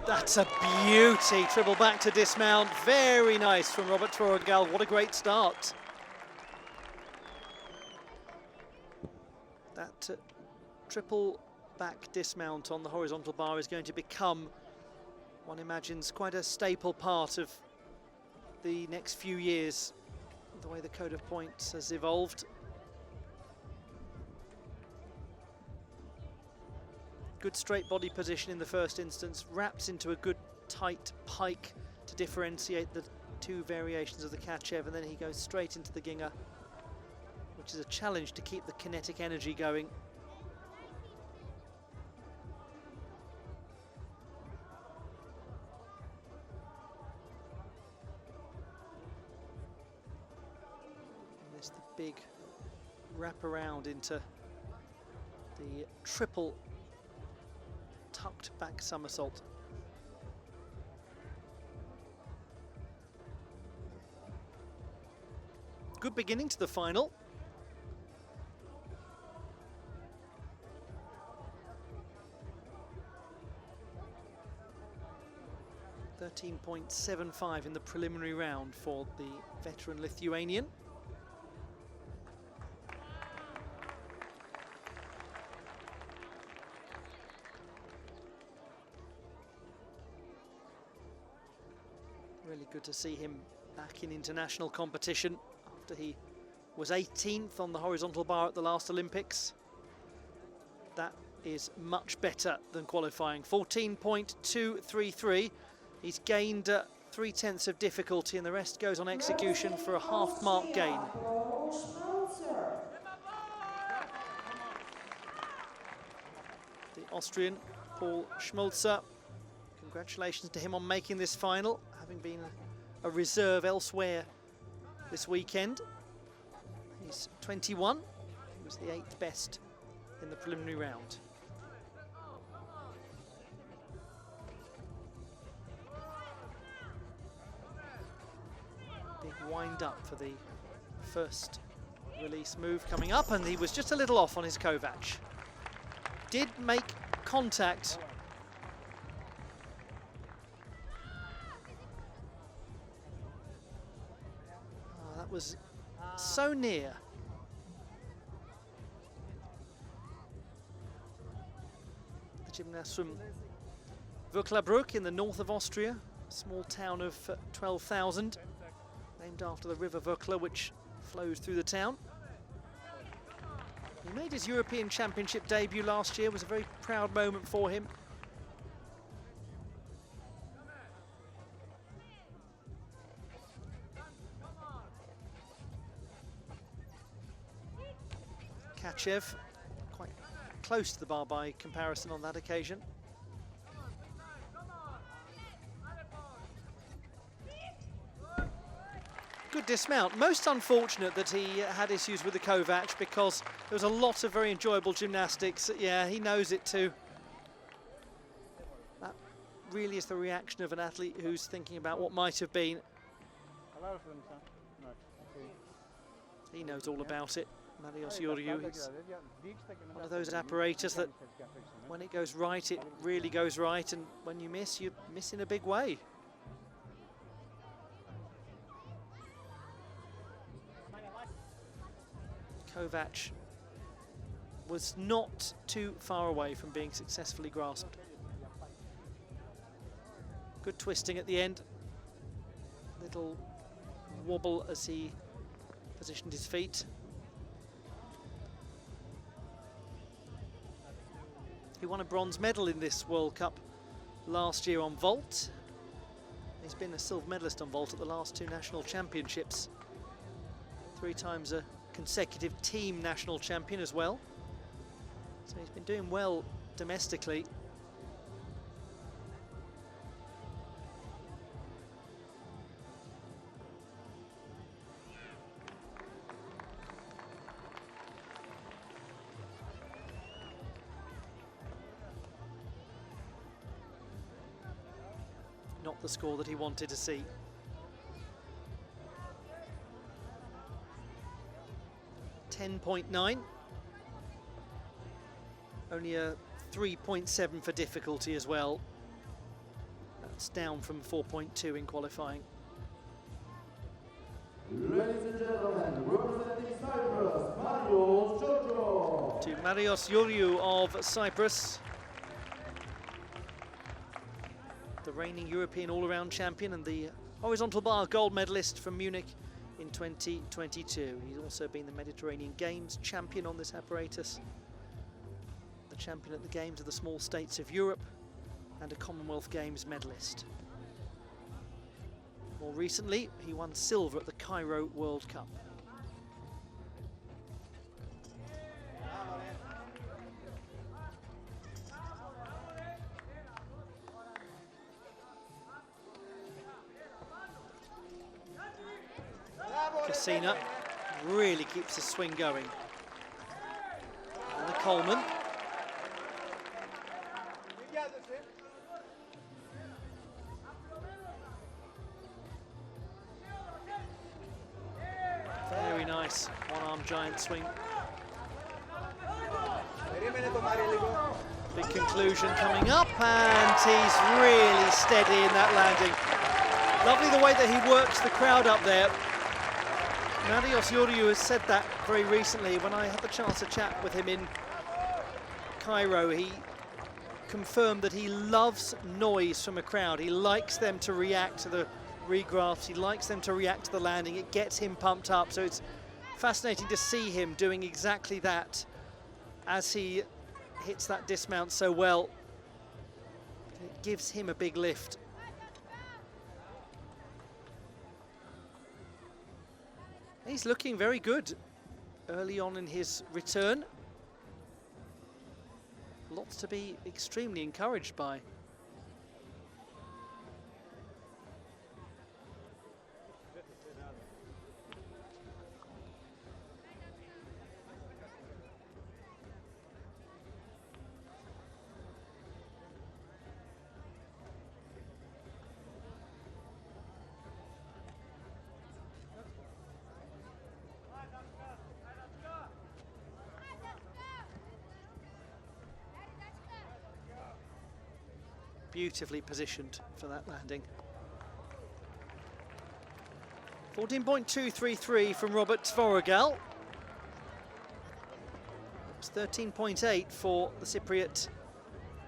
That's a beauty. Triple back to dismount. Very nice from Robert Tvorogal. What a great start. That triple back dismount on the horizontal bar is going to become, one imagines, quite a staple part of the next few years, the way the code of points has evolved. Good straight body position in the first instance, wraps into a good tight pike to differentiate the 2 variations of the Kachev, and then he goes straight into the Ginger, which is a challenge to keep the kinetic energy going. And there's the big wrap around into the triple tucked back somersault. Good beginning to the final. .75 in the preliminary round for the veteran Lithuanian. Really good to see him back in international competition after he was 18th on the horizontal bar at the last Olympics. That is much better than qualifying. 14.233. He's gained 3/10 of difficulty, and the rest goes on execution for a half-mark gain. The Austrian, Paul Schmölzer. Congratulations to him on making this final, having been a reserve elsewhere this weekend. He's 21. He was the 8th best in the preliminary round. Big wind up for the first release move coming up, and he was just a little off on his Kovac. Did make contact. That was so near. The gymnast from Vöcklabruck in the north of Austria, a small town of 12,000, named after the river Vöckla, which flows through the town. He made his European Championship debut last year. It was a very proud moment for him. Kachev quite close to the bar by comparison on that occasion. Good dismount. Most unfortunate that he had issues with the Kovac, because there was a lot of very enjoyable gymnastics. Yeah, he knows it too. That really is the reaction of an athlete who's thinking about what might have been. He knows all about it. Marios Georgiou is one of those apparatus that when it goes right, it really goes right, and when you miss in a big way. Kovac was not too far away from being successfully grasped. Good twisting at the end. Little wobble as he positioned his feet. He won a bronze medal in this World Cup last year on vault. He's been a silver medalist on vault at the last 2 national championships. 3 times a consecutive team national champion as well. So he's been doing well domestically. Not the score that he wanted to see. .9. Only a 3.7 for difficulty as well. That's down from 4.2 in qualifying. Ladies and gentlemen, representing Cyprus, Marios Georgiou. To Marios Georgiou of Cyprus. The reigning European all-around champion and the horizontal bar gold medalist from Munich in 2022. He's also been the Mediterranean Games champion on this apparatus, the champion at the Games of the Small States of Europe, and a Commonwealth Games medalist. More recently, he won silver at the Cairo World Cup. Cassina really keeps the swing going. And the Coleman. Very nice one-arm giant swing. Big conclusion coming up, and he's really steady in that landing. Lovely the way that he works the crowd up there. Marios Georgiou has said that very recently. When I had the chance to chat with him in Cairo, he confirmed that he loves noise from a crowd. He likes them to react to the regraphs, he likes them to react to the landing. It gets him pumped up, so it's fascinating to see him doing exactly that as he hits that dismount so well. It gives him a big lift. He's looking very good early on in his return. Lots to be extremely encouraged by. Beautifully positioned for that landing. 14.233 from Robert Tvorogal. It's 13.8 for the Cypriot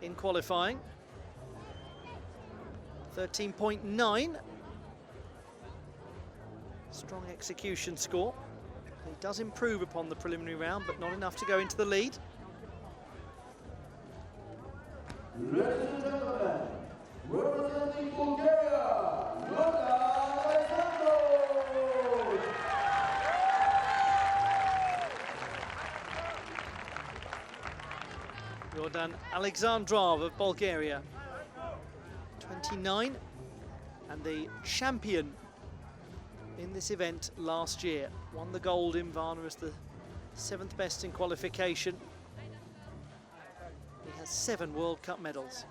in qualifying. 13.9. Strong execution score. He does improve upon the preliminary round, but not enough to go into the lead. Ladies and gentlemen, representing Bulgaria, Aleksandrov. Jordan Aleksandrov of Bulgaria, 29, and the champion in this event last year. Won the gold in Varna as the 7th best in qualification. He has 7 World Cup medals.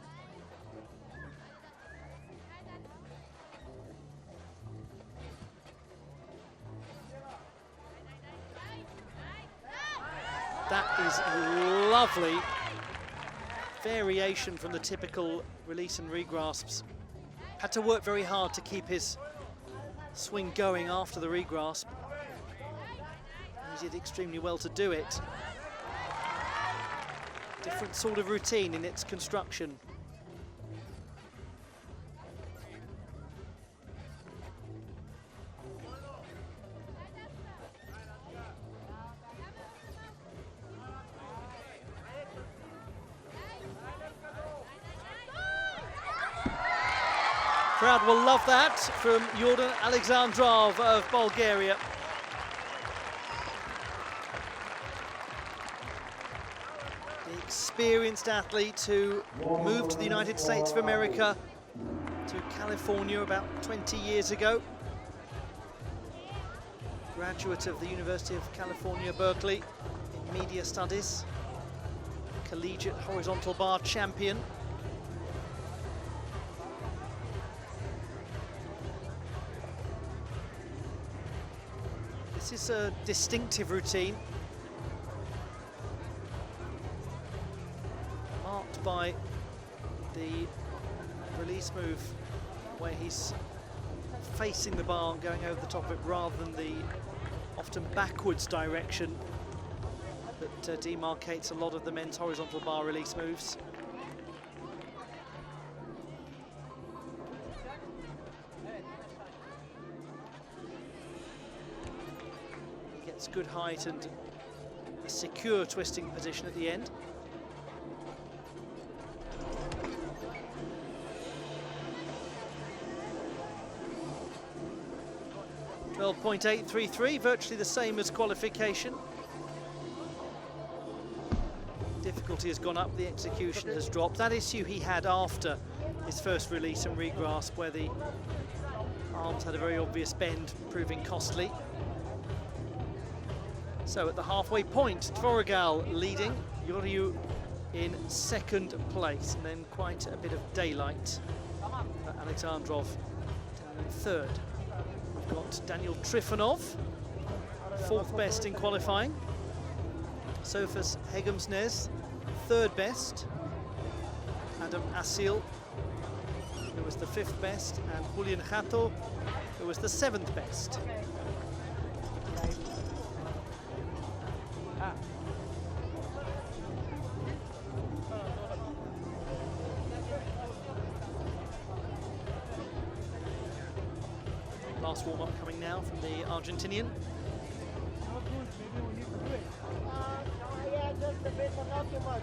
lovely variation from the typical release and regrasps. Had to work very hard to keep his swing going after the regrasp. He did extremely well to do it. Different sort of routine in its construction. Crowd will love that from Jordan Aleksandrov of Bulgaria. The experienced athlete who moved to the United States of America, to California about 20 years ago. Graduate of the University of California, Berkeley in media studies. Collegiate horizontal bar champion. This is a distinctive routine, marked by the release move where he's facing the bar and going over the top of it rather than the often backwards direction that demarcates a lot of the men's horizontal bar release moves. Good height and a secure twisting position at the end. .833, virtually the same as qualification. Difficulty has gone up, the execution has dropped. That issue he had after his first release and regrasp, where the arms had a very obvious bend, proving costly. So at the halfway point, Tvorogal leading, Georgiou in second place, and then quite a bit of daylight for Aleksandrov down in third. We've got Daniel Trifonov, fourth best in qualifying. Sofus Heggemsnes, third best. Adam Asil, who was the fifth best, and Julian Hato, who was the seventh best. Last warm-up coming now from the Argentinian. Yeah, just a bit, but not too much.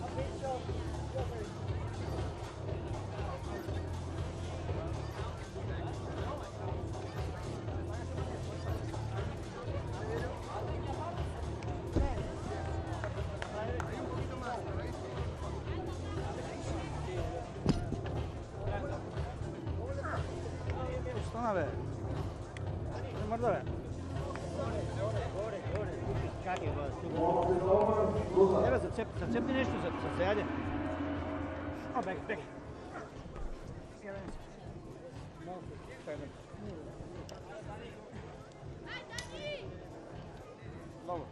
A bit short. Evo, zacepni nešto za sede. O, back. Lovo.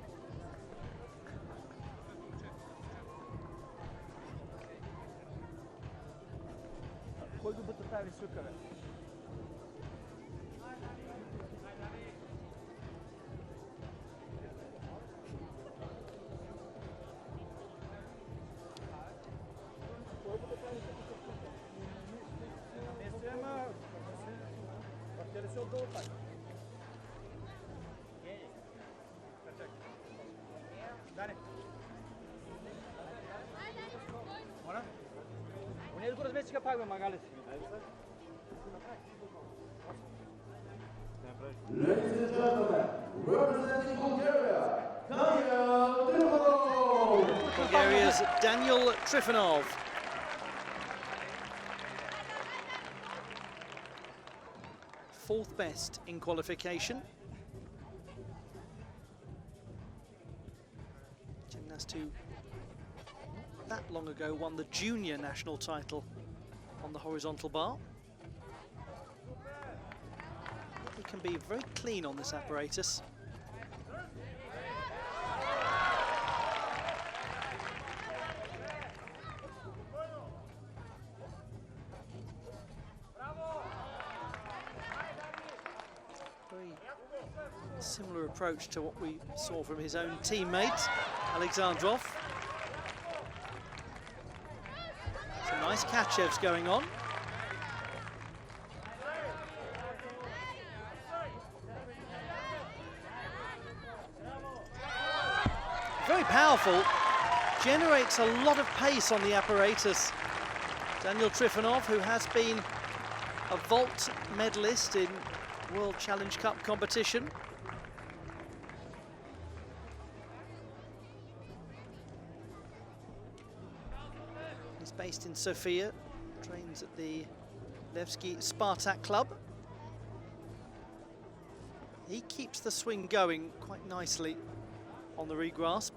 Koji bi to tavi sukave? Ladies and gentlemen, representing Bulgaria, Trifonov! Bulgaria's Daniel Trifonov. Fourth best in qualification. Gymnast who not that long ago won the junior national title on the horizontal bar. He can be very clean on this apparatus. Similar approach to what we saw from his own teammate, Aleksandrov. Some nice catch-evs going on. Very powerful, generates a lot of pace on the apparatus. Daniil Trifonov, who has been a vault medalist in World Challenge Cup competition. He's based in Sofia, trains at the Levski Spartak Club. He keeps the swing going quite nicely on the regrasp.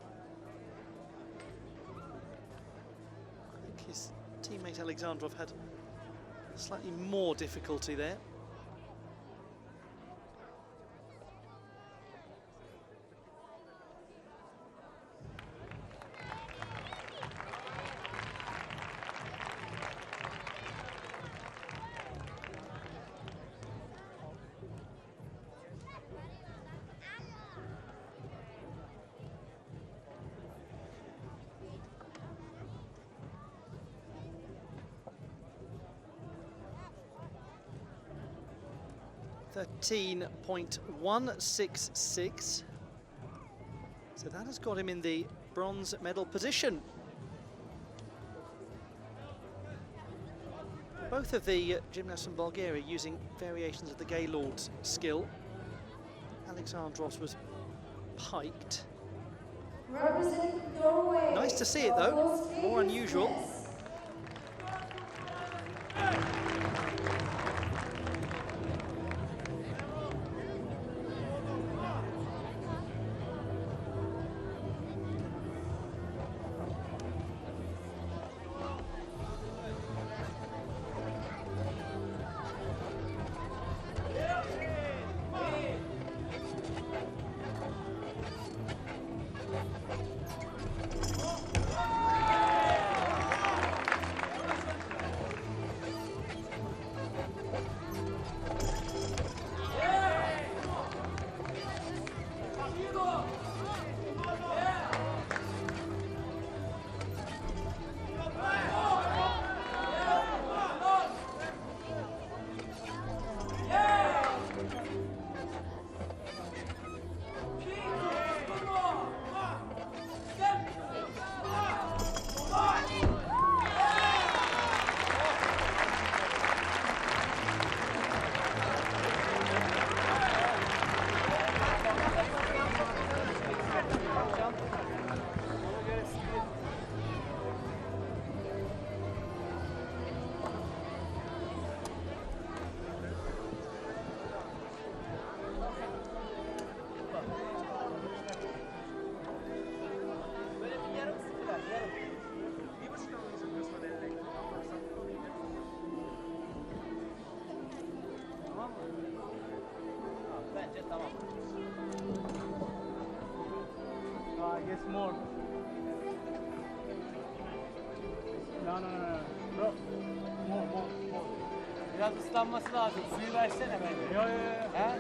I think his teammate Aleksandrov had slightly more difficulty there. .166. So that has got him in the bronze medal position. Both of the gymnasts from Bulgaria using variations of the Gaylord's skill. Aleksandrov's was piked. Representing Norway. Nice to see it though, more unusual. I guess more. No. Bro. More. Biraz ıslanması lazım. Suyu versene bence. Yo. He?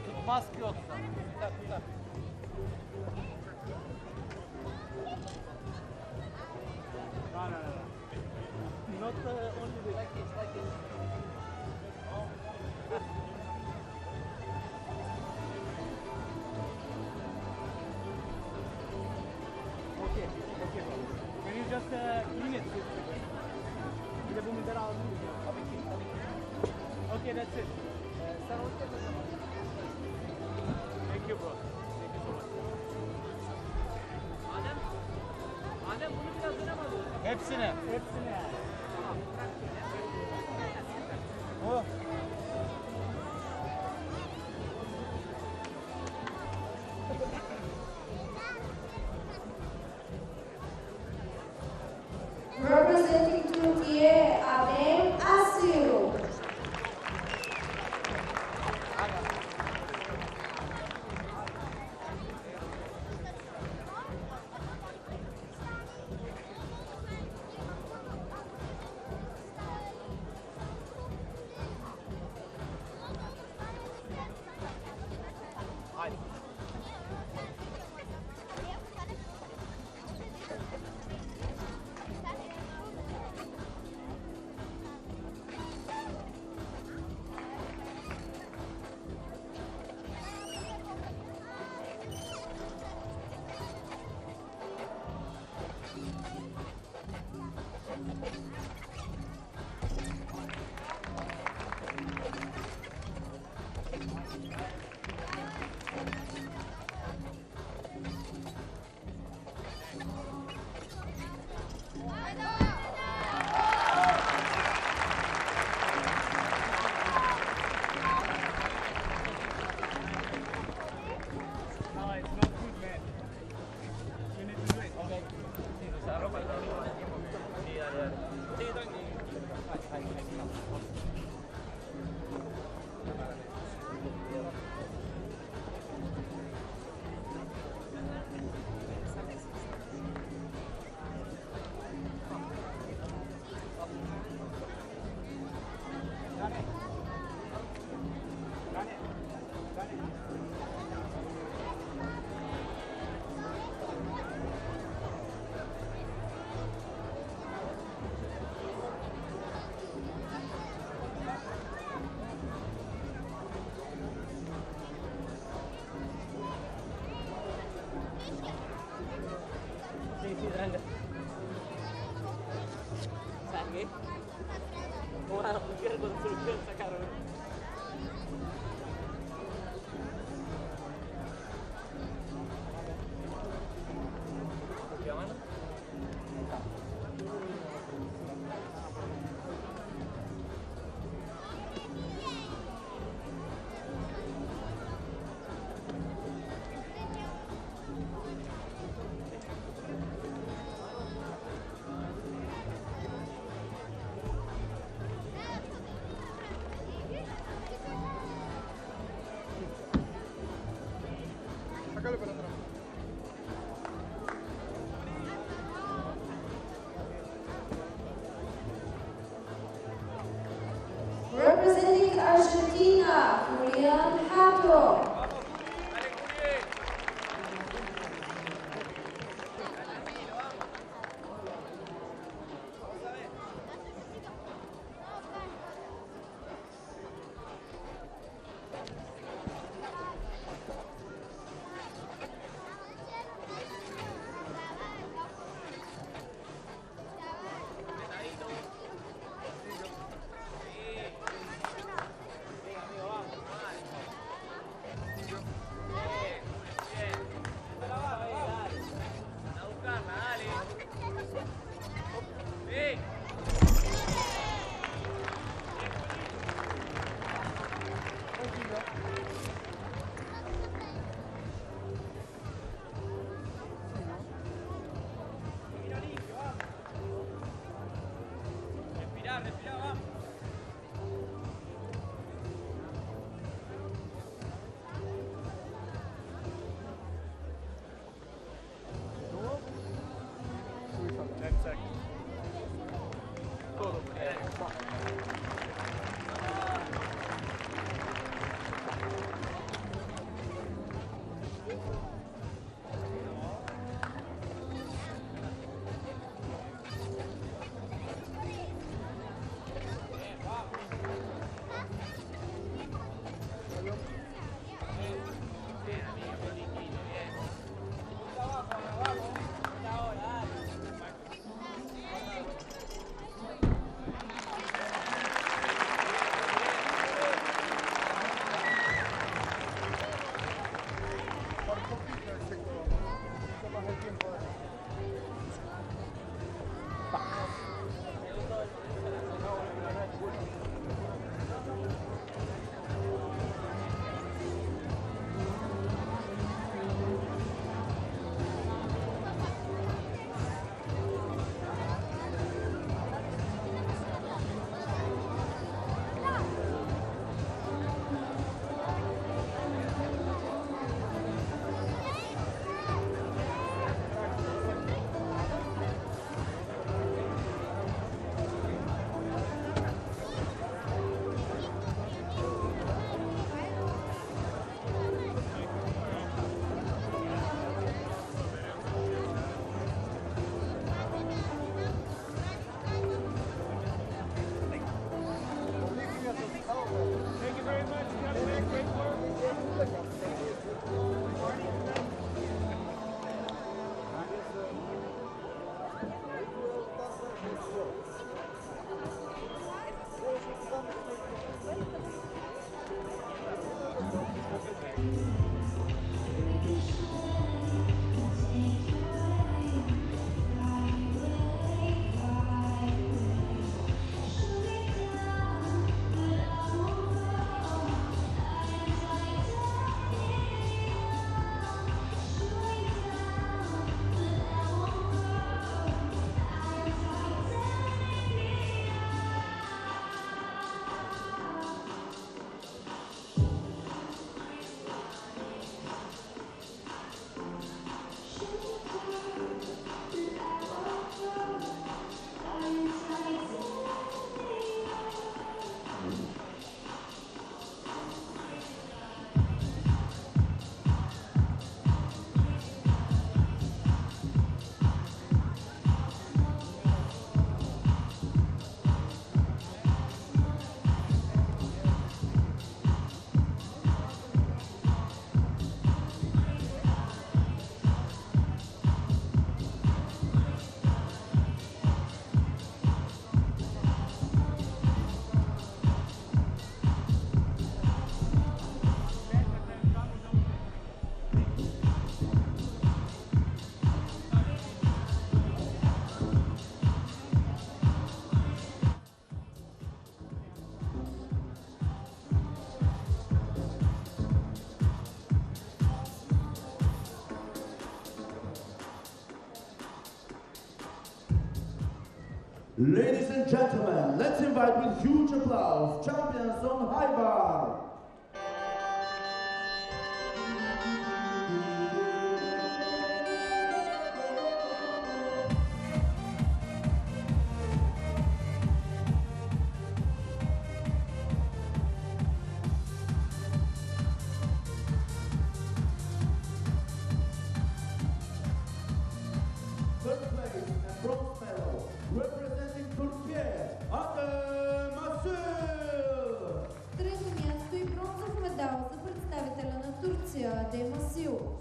Tutmaz ki yoksa. Tutar. No. Not only the... Like it. Okay. Can you just clean it? Bir de bu mideri aldın mı? Tabii ki. Okay, that's it. Sen onu da zaman. Thank you, bro. Thank you so much. Adem bunu biraz dönemedi. Hepsine. Oh. Representing Turkey, Adem Asil. Sí, dale. ¿Sabes qué? ¿Cómo van a cualquier construcción sacaron? ¿Qué mano? Representing Argentina, Julian Hato. Ladies and gentlemen, let's invite with huge applause champions on high bar.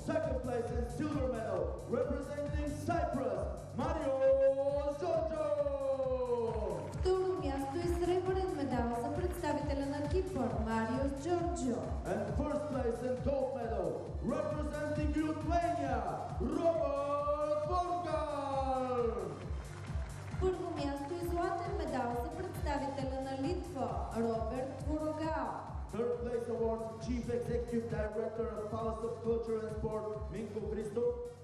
Second place and silver medal, representing Cyprus, Georgiou. Второ място и сребърен медал за представителя на Кипър, Georgiou. And first place and gold medal, representing Lithuania, Tvorogal. Първо място и златен медал за представителя на Литва, Tvorogal. Third place award, Chief Executive Director of Palace of Culture and Sport, Miggitsch.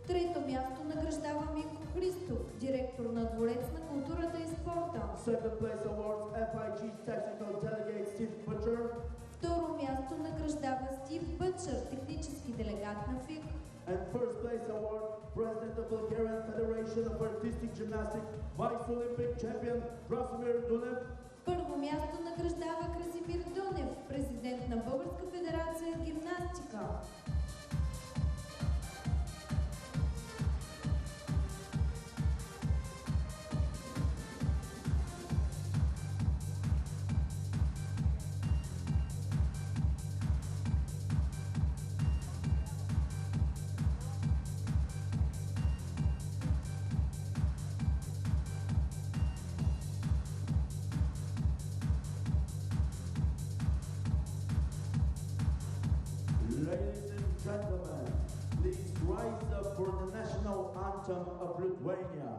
Трето място награждава Минко Христов, директор на Дворец на културата и спорта. Second place awards, FIG Technical Delegate Steve Butcher. Второ място награждава Стив Бъчър, технически делегат на ФИГ. And first place award, President of Bulgarian Federation of Artistic Gymnastics, Vice Olympic Champion, Krasимир Дунев. Първо място награждава Красимир Дунев, президент на Българска федерация гимнастика. Ladies and gentlemen, please rise up for the national anthem of Lithuania.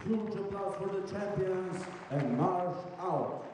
Huge applause for the champions and march out.